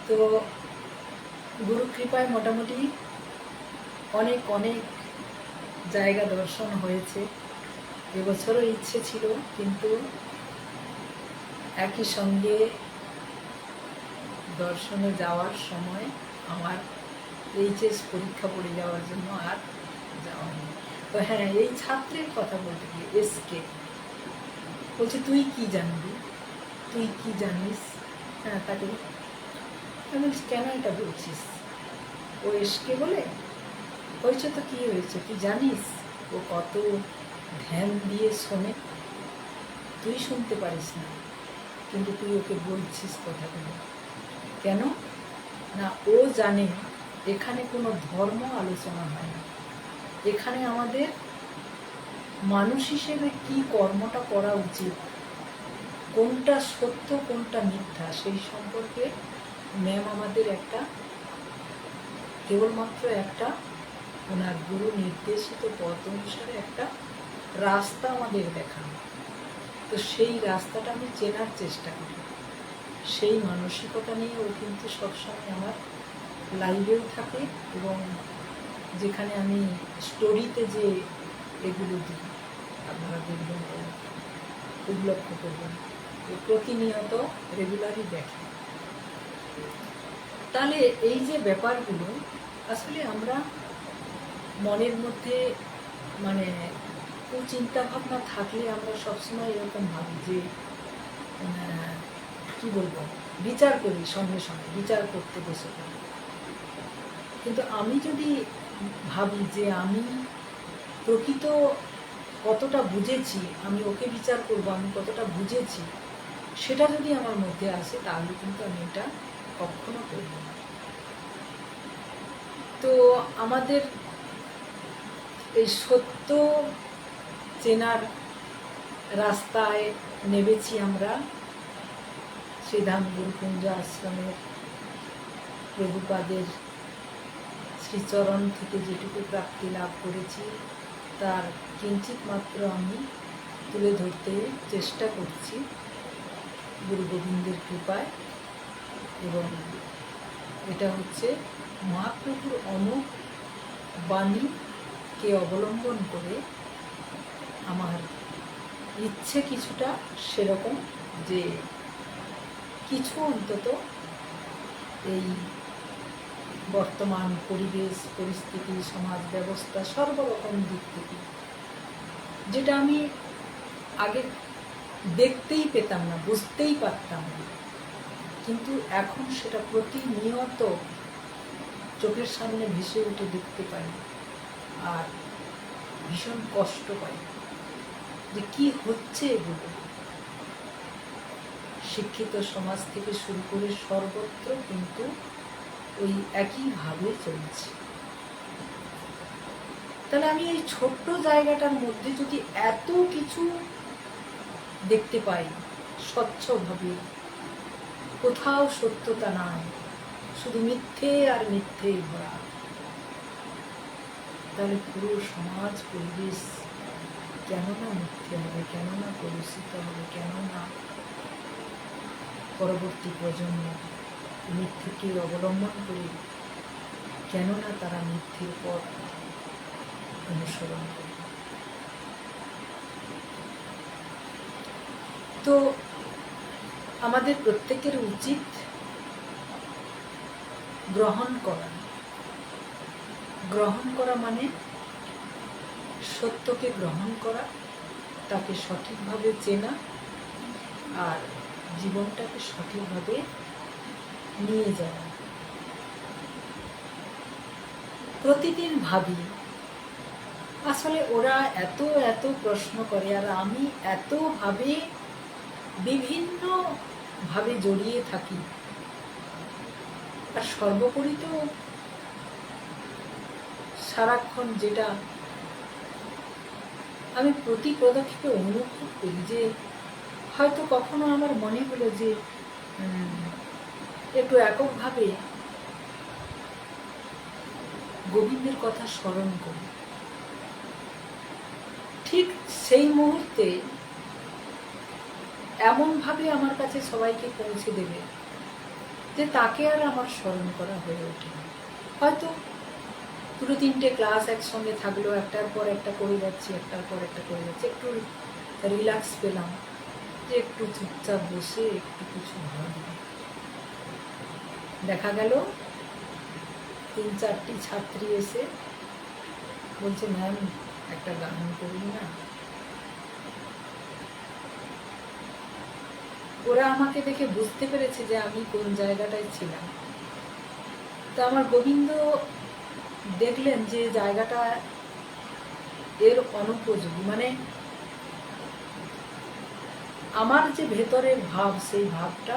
তো গুরু কৃপায় মোটামুটি অনেক জায়গা দর্শন হয়েছে। এবছরও ইচ্ছে ছিল, কিন্তু একই সঙ্গে দর্শনে যাওয়ার সময় আমার এইচএস পরীক্ষা পড়ে যাওয়ার জন্য আর যাওয়া হয়নি। তো হ্যাঁ, এই ছাত্রের কথা বলতে গিয়ে এসকে বলছে তুই কি জানবি, তুই কি জানিস। হ্যাঁ, তাকে আমি বলছি কেন এটা বলছিস, ও এসকে বলে হয়েছে তো কি হয়েছে তুই জানিস, ও কত ধ্যান দিয়ে শোনে, তুই শুনতে পারিস না, কিন্তু তুই ওকে বলছিস কথাগুলো কেন না? ও জানে এখানে কোনো ধর্ম আলোচনা হয় না, এখানে আমাদের মানুষ হিসেবে কি কর্মটা করা উচিত, কোনটা সত্য কোনটা মিথ্যা, সেই সম্পর্কে ম্যাম আমাদের কেবলমাত্র একটা ওনার গুরু নির্দেশিত পথ অনুসারে একটা রাস্তা আমাদের দেখানো। তো সেই রাস্তাটা আমি চেনার চেষ্টা করি, সেই মানসিকতা নিয়ে ও কিন্তু সবসময় আমার লাইভেও থাকে, এবং যেখানে আমি স্টোরিতে যে এগুলো দিই আপনারা দেখবেন, খুব লক্ষ্য করবেন, প্রতিনিয়ত রেগুলারই দেখে। তাহলে এই যে ব্যাপারগুলো আসলে আমরা মনের মধ্যে মানে কুচিন্তা ভাবনা থাকলে আমরা সবসময় এরকম ভাবি যে কি বলবো, বিচার করি, সঙ্গে সঙ্গে বিচার করতে বসে পড়ি। কিন্তু আমি যদি ভাবি যে আমি প্রকৃত কতটা বুঝেছি, আমি ওকে বিচার করবো আমি কতটা বুঝেছি, সেটা যদি আমার মধ্যে আসে তাহলে কিন্তু আমি এটা কখনো করব না। তো আমাদের এই সত্য চেনার রাস্তায় নেমেছি আমরা শ্রীধাম গুরুকুঞ্জ আশ্রমের প্রভুপাদের শ্রীচরণ থেকে যেটুকু প্রাপ্তি লাভ করেছি তার কিঞ্চিত মাত্র আমি তুলে ধরতে চেষ্টা করছি গুরু গোবিন্দের কৃপায়। এবং এটা হচ্ছে মহাপ্রভুর অমোঘ বাণীকে অবলম্বন করে আমার ইচ্ছে কিছুটা সেরকম যে কিছু অন্তত এই বর্তমান পরিবেশ পরিস্থিতি সমাজ ব্যবস্থা সর্বরকম দিক থেকে যেটা আমি আগে দেখতেই পেতাম না, বুঝতেই পারতাম না, কিন্তু এখন সেটা প্রতিনিয়ত চোখের সামনে ভেসে উঠে দেখতে পাই আর ভীষণ কষ্ট পাই যে কি হচ্ছে এগুলো। শিক্ষিত সমাজ থেকে শুরু করে সর্বত্র কিন্তু ওই একইভাবে চলছে। তাহলে আমি এই ছোট্ট জায়গাটার মধ্যে যদি এত কিছু দেখতে পাই স্বচ্ছভাবে, কোথাও সত্যতা নাই, শুধু মিথ্যে আর মিথ্যে ভরা, তাহলে পুরো সমাজ পরিবেশ কেন না মিথ্যে হবে, কেন না কলুষিত হবে, কেন না পরবর্তী প্রজন্ম মিথ্যেকে অবলম্বন করে কেন না তারা মিথ্যের পথ অনুসরণ করে। তো আমাদের প্রত্যেকের উচিত গ্রহণ করা। গ্রহণ করা মানে সত্যকে গ্রহণ করা, তাকে সঠিকভাবে চেনা আর জীবনটাকে সঠিকভাবে নিয়ে যাওয়া। প্রতিদিন ভাবি আসলে ওরা এত এত প্রশ্ন করে আর আমি এতভাবে বিভিন্নভাবে জড়িয়ে থাকি, আর সর্বোপরি তো সারাক্ষণ যেটা আমি প্রতি পদক্ষেপে অনুভব করি যে হয়তো কখনো আমার মনে হলো যে একটু এককভাবে গোবিন্দের কথা স্মরণ করি, ঠিক সেই মুহূর্তে এমনভাবে আমার কাছে সবাইকে পৌঁছে দেবে যে তাকে আর আমার স্মরণ করা হয়ে ওঠে। হয়তো দুটো তিনটে ক্লাস একসঙ্গে থাকলো, একটার পর একটা করে যাচ্ছি, একটার পর একটা করে যাচ্ছি, একটু রিল্যাক্স পেলাম যে একটু চুপচাপ বসে একটু কিছু ভাবি। দেখা গেল 3-4টি ছাত্রী এসে বলছে ম্যাম একটা গান করুন না। ওরা আমাকে দেখে বুঝতে পেরেছে যে আমি কোন জায়গাটায় ছিলাম। তো আমার গোবিন্দ দেখলেন যে জায়গাটা এর অনুপযোগী, মানে আমার যে ভেতরের ভাব সেই ভাবটা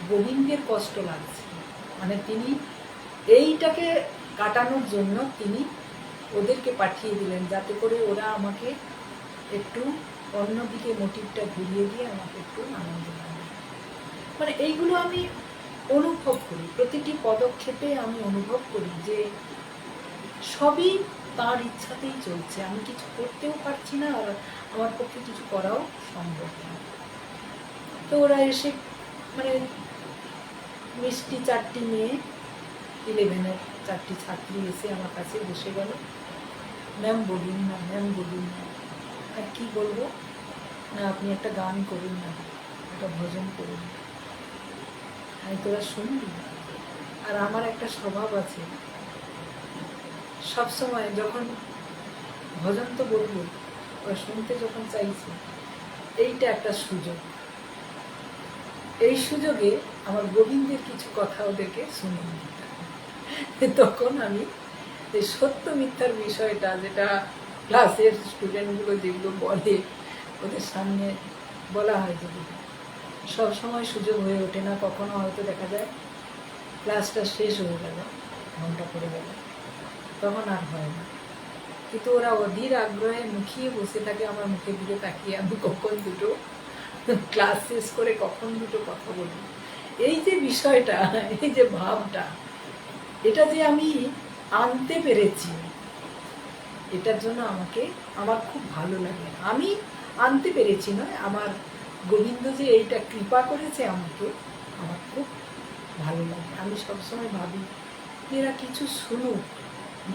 গোবিন্দের কষ্ট লাগছে, মানে তিনি এইটাকে কাটানোর জন্য তিনি ওদেরকে পাঠিয়ে দিলেন যাতে করে ওরা আমাকে একটু অন্যদিকে মোটিভটা ঘুরিয়ে দিয়ে আমাকে একটু আনন্দ দেয়। মানে এইগুলো আমি অনুভব করি, প্রতিটি পদক্ষেপে আমি অনুভব করি যে সবই তার ইচ্ছাতেই চলছে, আমি কিছু করতেও পারছি না আর আমার পক্ষে কিছু করাও সম্ভব না। তো ওরা এসে মানে মিষ্টি 4টি মেয়ে 11-এর 4টি ছাত্রী এসে আমার কাছে বসে গেল, ম্যাম বলুন না, ম্যাম বলুন না। আর কি বলবো না, আপনি একটা গান করুন না, একটা ভজন করুন। আমি তোরা শুনবি। আর আমার একটা স্বভাব আছে, সবসময় যখন ভজন তো বলবো, ওরা শুনতে যখন চাইছে, এইটা একটা সুযোগ। এই সুযোগে আমার গোবিন্দের কিছু কথা ওদেরকে শুনিয়ে দিতে হবে। তখন আমি এই সত্য মিথ্যার বিষয়টা, যেটা ক্লাসের স্টুডেন্টগুলো যেগুলো বলে ওদের সামনে বলা হয়, যদি সব সময় সুযোগ হয়ে ওঠে না, কখনো হয়তো দেখা যায় ক্লাসটা শেষ হয়ে গেল, ঘন্টা পড়ে গেল, তখন আর হয় না। কিন্তু ওরা অধীর আগ্রহে মুখিয়ে বসে থাকে আমার মুখের দিকে তাকিয়ে, আমি কখন দুটো ক্লাস শেষ করে কখন দুটো কথা বলি। এই যে বিষয়টা, এই যে ভাবটা, এটা যে আমি আনতে পেরেছি, এটার জন্য আমার খুব ভালো লাগে। আমি আনতে পেরেছি নয়, আমার গোবিন্দ যে এইটা কৃপা করেছে আমাকে, আমার খুব ভালো লাগে। আমি সবসময় ভাবি এরা কিছু শুনুক,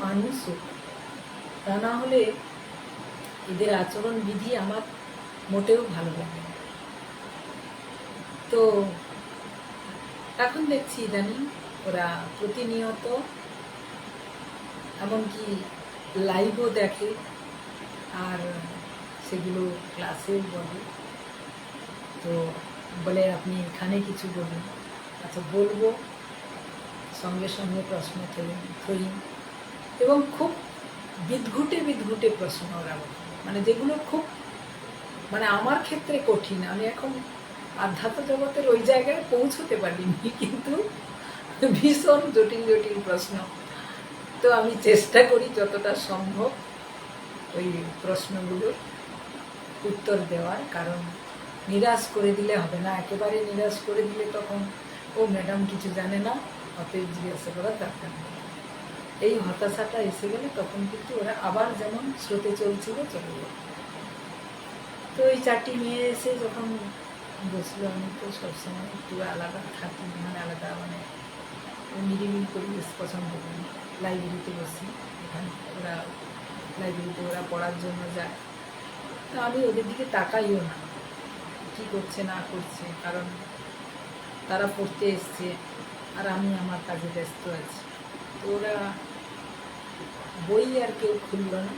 মানুষ হোক, তা না হলে এদের আচরণ বিধি আমার মোটেও ভালো লাগে না। তো এখন দেখছি ইদানিং ওরা প্রতিনিয়ত এমনকি লাইভও দেখে, আর সেগুলো ক্লাসেও বলে। তো বলে আপনি এখানে কিছু বলুন। আচ্ছা বলবো, সঙ্গে সঙ্গে প্রশ্ন থই, এবং খুব বিদঘুটে প্রশ্ন ওরা বলে, মানে যেগুলো খুব, মানে আমার ক্ষেত্রে কঠিন। আমি এখন আধ্যাত্ম জগতের ওই জায়গায় পৌঁছতে পারিনি, কিন্তু ভীষণ জটিল প্রশ্ন। তো আমি চেষ্টা করি যতটা সম্ভব ওই প্রশ্নগুলোর উত্তর দেওয়ার, কারণ নিরাশ করে দিলে হবে না। একেবারে নিরাশ করে দিলে তখন ও ম্যাডাম কিছু জানে না, অতএব জিজ্ঞাসা করার দরকার নেই। এই হতাশাটা এসে গেলে তখন কিন্তু ওরা আবার যেমন স্রোতে চলছিল চলে গেল। তো এই চারটি মেয়ে এসে যখন বসলো, আমি তো সবসময় একটু আলাদা থাকি, মানে আলাদা, মানে নিরিবিলি পরিবেশ পছন্দ করি। লাইব্রেরিতে বসি, এখানে ওরা লাইব্রেরিতে ওরা পড়ার জন্য যায়। তো আমি ওদের দিকে তাকাইও না কী করছে না করছে, কারণ তারা পড়তে এসছে আর আমি আমার কাজে ব্যস্ত আছি। তো ওরা বই আর কেউ খুলল না,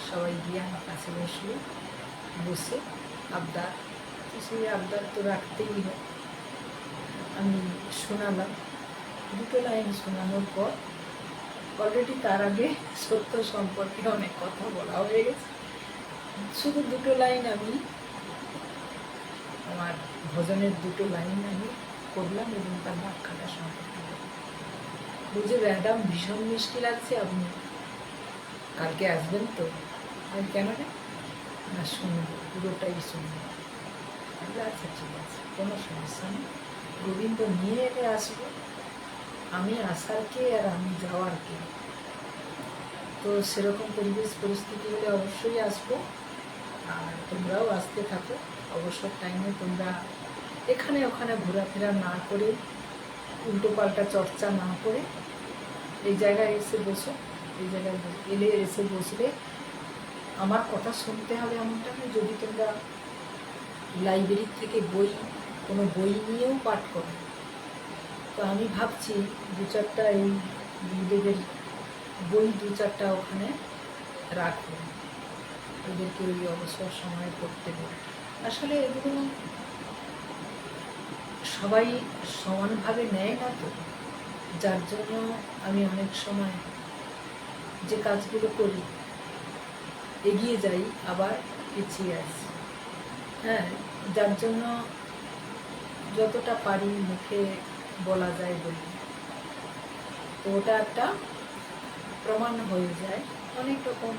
সবাই গিয়ে আমার কাছে বসলো, বসে আবদার, তো সেই আবদার তো রাখতেই হয়। আমি শোনালাম, দুটো লাইন শোনানোর পর অলরেডি তার আগে সত্য সম্পর্কে অনেক কথা বলা হয়ে গেছে। শুধু দুটো লাইন আমি আমার ভজনের দুটো লাইন আমি করলাম এবং তার ব্যাখ্যাটা সম্পর্কে বুঝে, ম্যাডাম ভীষণ মিষ্টি লাগছে, আপনি কালকে আসবেন তো? আর কেন রে না, শুনবো, পুরোটাই শুনবো। আচ্ছা ঠিক আছে, কোনো সমস্যা নেই, গোবিন্দ নিয়ে এলে আসবো, আমি আসার কে আর আমি যাওয়ার কে। তো সেরকম পরিবেশ পরিস্থিতি হলে অবশ্যই আসবো, আর তোমরাও আসতে থাকো। অবসর টাইমে তোমরা এখানে ওখানে ঘোরাফেরা না করে, উল্টো পাল্টা চর্চা না করে এই জায়গায় এসে বসো। এই জায়গায় এসে বসলে আমার কথা শুনতে হবে এমনটা নয়। যদি তোমরা লাইব্রেরি থেকে কোনো বই নিয়েও পাঠ করো, তো আমি ভাবছি দু চারটা এই গুরুদেবের বই দু চারটা ওখানে রাখবো, ওদেরকে ওই অবসর সময় পড়তে দেবো। আসলে এগুলো সবাই সমানভাবে নেয় না তো, যার জন্য আমি অনেক সময় যে কাজগুলো করি এগিয়ে যাই, আবার পিছিয়ে আসি। হ্যাঁ, যার জন্য যতটা পারি মুখে বলা যায় বলি, তো ওটা একটা প্রমাণ হয়ে যায়। অনেক রকম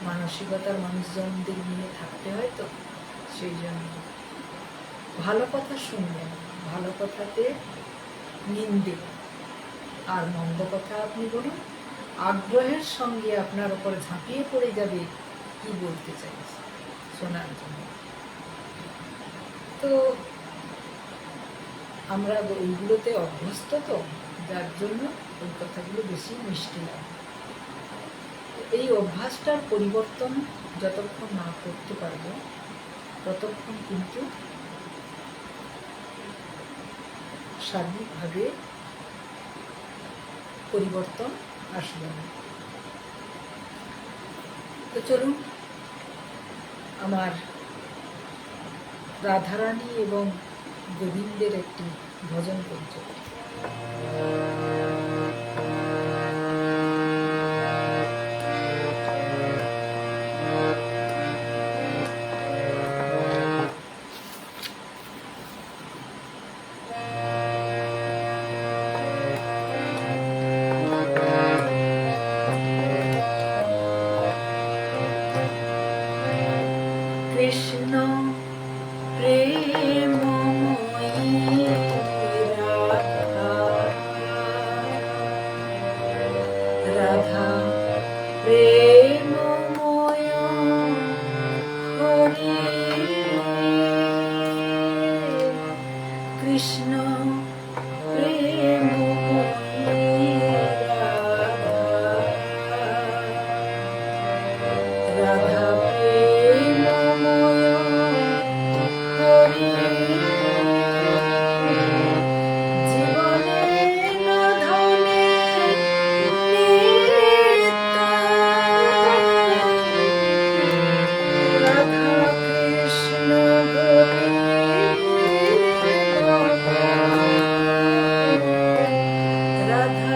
মানসিকতার মানুষজনদের নিয়ে থাকতে হয়, তো সেই জন্য ভালো কথা শুনবেন, ভালো কথাতে নিন্দে, আর মন্দ কথা আপনি বলুন, আগ্রহের সঙ্গে আপনার ওপর ঝাঁপিয়ে পড়ে যাবে কি বলতে চাইছে শোনার জন্য। তো আমরা ওইগুলোতে অভ্যস্ত, তো যার জন্য ওই কথাগুলো বেশি মিষ্টি লাগে। এই অভ্যাসটার পরিবর্তন যতক্ষণ না করতে পারবো ততক্ষণ কিন্তু সার্বিকভাবে পরিবর্তন আসবে না। তো চলুন আমার রাধারানী এবং গোবিন্দের একটি ভজন করছে। কৃষ্ণ প্রেমময়ী রাধা, রাধা প্রেমময় হরি, কৃষ্ণ প্রেমময়ী রাধা, রাধা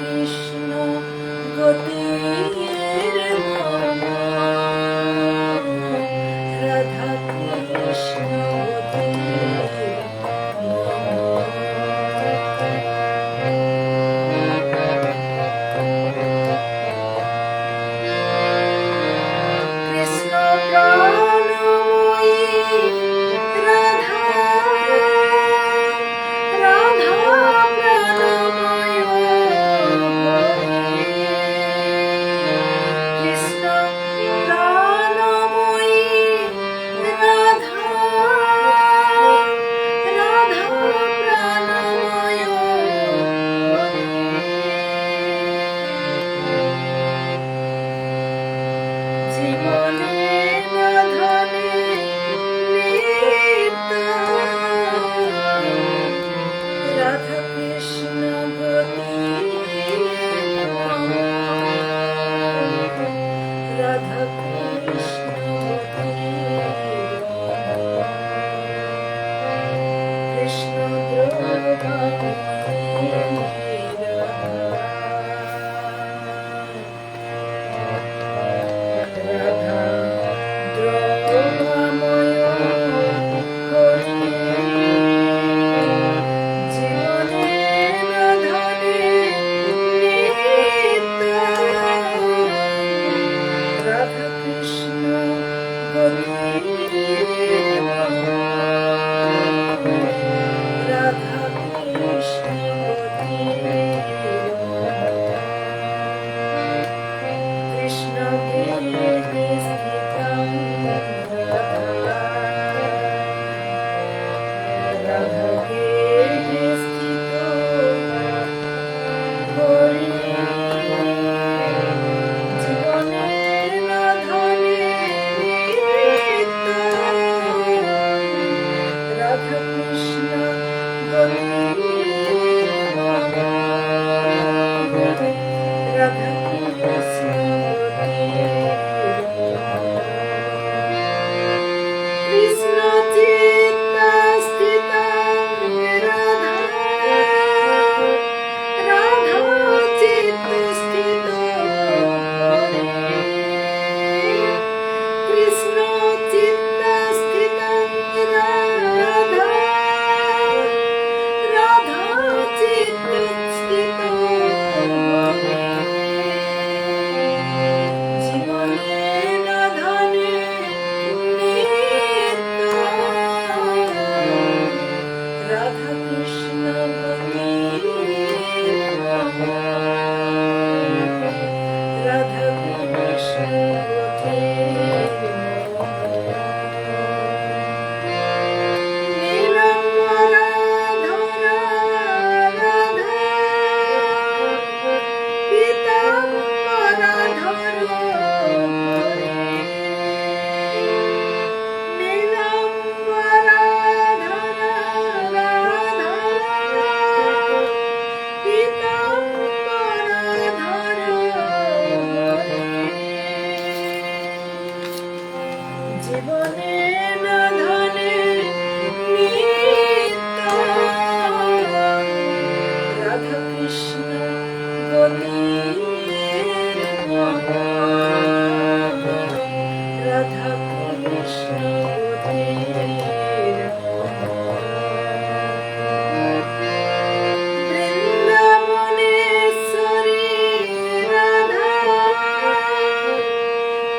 Krishna, Govinda. রাধাকে স্থিত করি জীবনের নাধনে নিত্য রাধা কৃষ্ণ রাধা কৃষ্ণ কৃষ্ণ চিত্তা স্থিত রাধা রাধা চিত্ত স্থিত কৃষ্ণ চিত্তা স্থিত রাধা রাধা চিত্ত স্থিত জীবনে নাধনে রাধা কৃষ্ণ রাধা কৃষ্ণ জীবনে নাধনে নিত্য রাধা কৃষ্ণ গতির রাধা কৃষ্ণ বৃন্দাবনেশ্বরী রাধা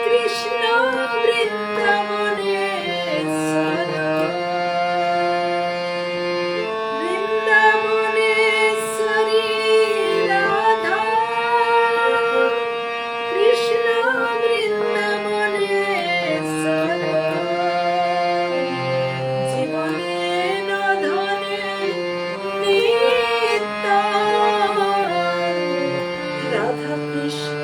কৃষ্ণ বৃন্দাবনেশ্বরী রাধা কৃষ্ণ বৃন্দাবনেশ্বরী জীবনে নাধনে নিত্য রাধা কৃষ্ণ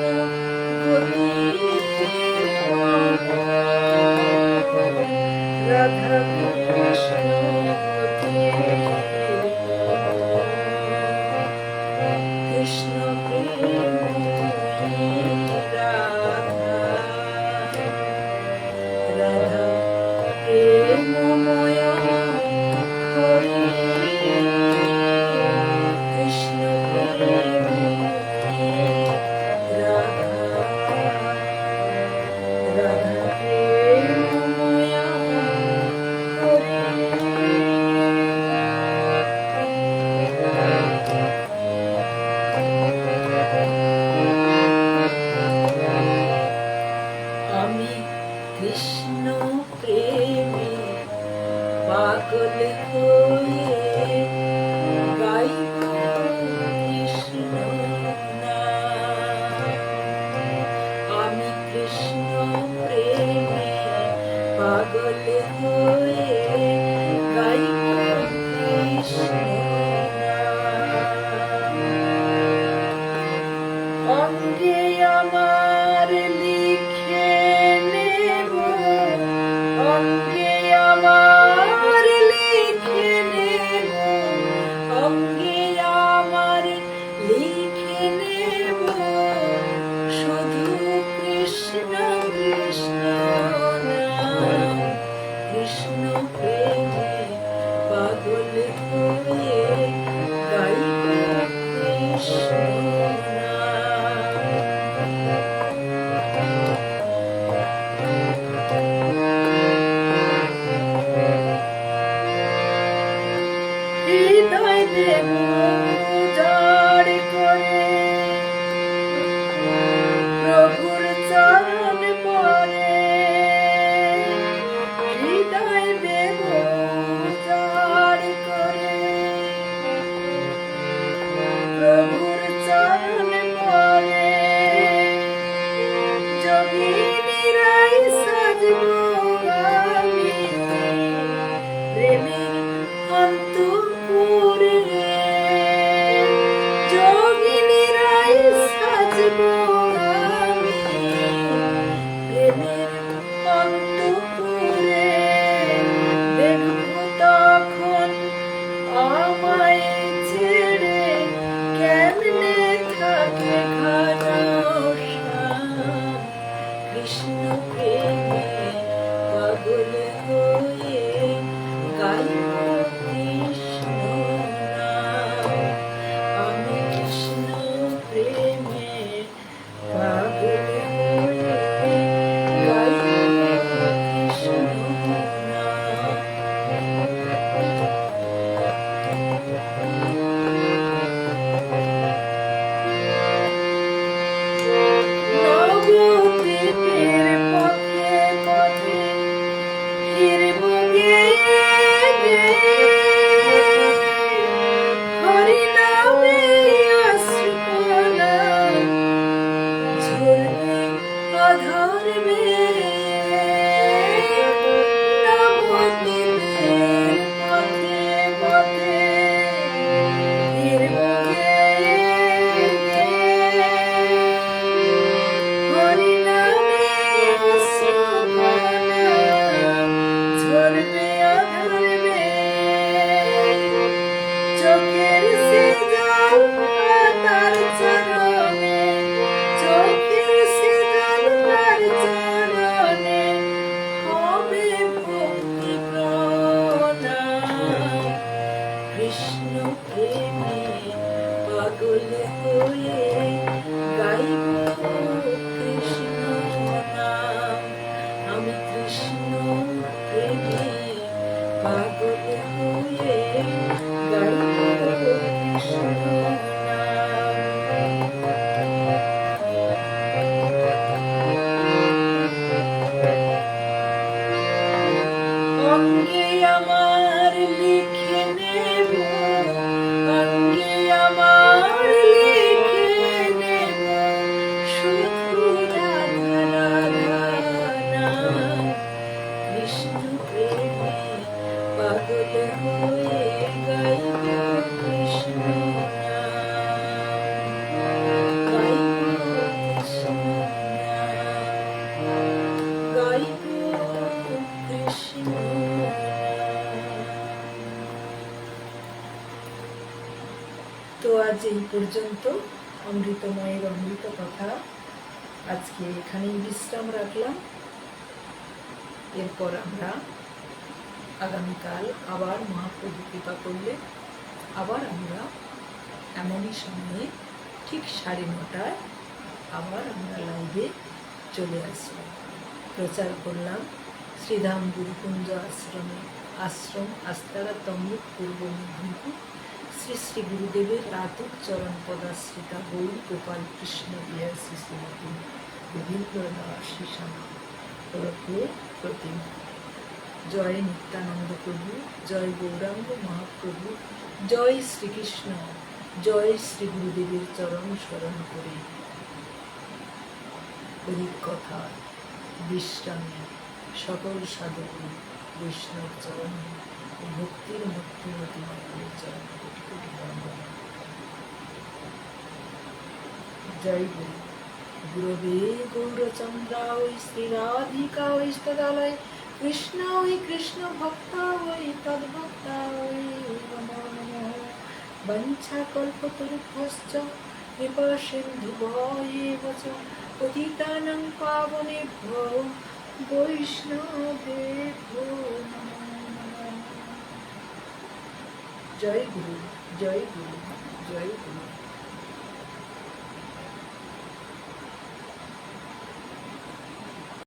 রাধা কৃষ্ণ কৃষ্ণ প্রেম রাধা রাধা প্রেমময় হরি কৃষ্ণ প্রেম রাধা রাধা প্রেমময় আমি কৃষ্ণ প্রেমে পাগল হয়ে গাইব কৃষ্ণ নাম। আমি কৃষ্ণ প্রেমে পাগল হয়ে গাইব কৃষ্ণ নাম। অঙ্গে আমার লিখে নেব অঙ্গে আমার লিখে নেব অঙ্গে আমার লিখে নেব শুধু কৃষ্ণ কৃষ্ণ নাম। কৃষ্ণ প্রেমে পাগল হয়ে গাইব কৃষ্ণ হৃদয় দেব উজাড় করে প্রভুর চরণ পরে হৃদয় দেব উজাড় করে প্রভুর চরণ পরে যোগিনীরাই সাজব আমি প্রেমের নবদ্বীপের পথে পথে ফিরব গেয়ে, হরিনামে অশ্রুকণা ঝরবে অধর বেয়ে। নবদ্বীপের পথে পথে ফিরব গেয়ে, হরিনামে অশ্রুকণা ঝরবে অধর বেয়ে। চোখের সেজল তার চরণে, চোখের সেজল তার চরণে হবে ভক্তি প্রণাম। কৃষ্ণ প্রেমে পাগল হয়ে গাইব কৃষ্ণ নাম। আমি কৃষ্ণ প্রেমে পাগল হয়ে গাইব কৃষ্ণ নাম। অঙ্গে আমার লিখে নেব, অঙ্গে আমার লিখে নেব শুধু রাধা রাধা নাম। কৃষ্ণ প্রেমে পাগল হয়ে গাইব কৃষ্ণ নাম, গাইব কৃষ্ণ নাম, গাইব কৃষ্ণ নাম। তো আজ এই পর্যন্ত অমৃতময়ের অমৃত কথা। আজকে এখানেই বিশ্রাম রাখলাম। এরপর আমরা আগামীকাল আবার মহাপ্রভু কৃপা করলে আবার আমরা এমনই সময়ে ঠিক 9:30 আবার আমরা লাইভে চলে আসব। প্রচার করলাম শ্রীধাম গুরুকুঞ্জ আশ্রম আস্তারা তমলুক পূর্ব মেদিনীপুর। শ্রী শ্রী গুরুদেবের রাতুর চরণ পদাশ্রিতা গৌর গোপাল কৃষ্ণ বিহার শ্রী শ্রীমতী রবীন্দ্র দাস শ্যামা ওরফে প্রতিমা। জয় নিত্যানন্দ প্রভু, জয় গৌরাঙ্গ মহাপ্রভু, জয় শ্রীকৃষ্ণ, জয় শ্রী গুরুদেবের চরণ স্মরণ করে হরির কথা বিশ্রামে সকল সাধক বৈষ্ণব চরণ ভক্তির মূর্তিমতী মায়ের চরণ কোটি কোটি বন্দনা। জয় গুরু। গুরবে গৌরচন্দ্রায় শ্রীরাধিকায় স্তদালয় কৃষ্ণায় কৃষ্ণ ভক্তায় তদ্ভক্তায় নমো নমঃ। বঞ্ছাকল্পতরুভ্যশ্চ কৃপা সিন্ধুভ্যেব চ পতিতানাং পাবনেভ্যো বৈষ্ণবেভ্যো নমো নমঃ। জয় গুরু, জয় গুরু, জয় গুরু।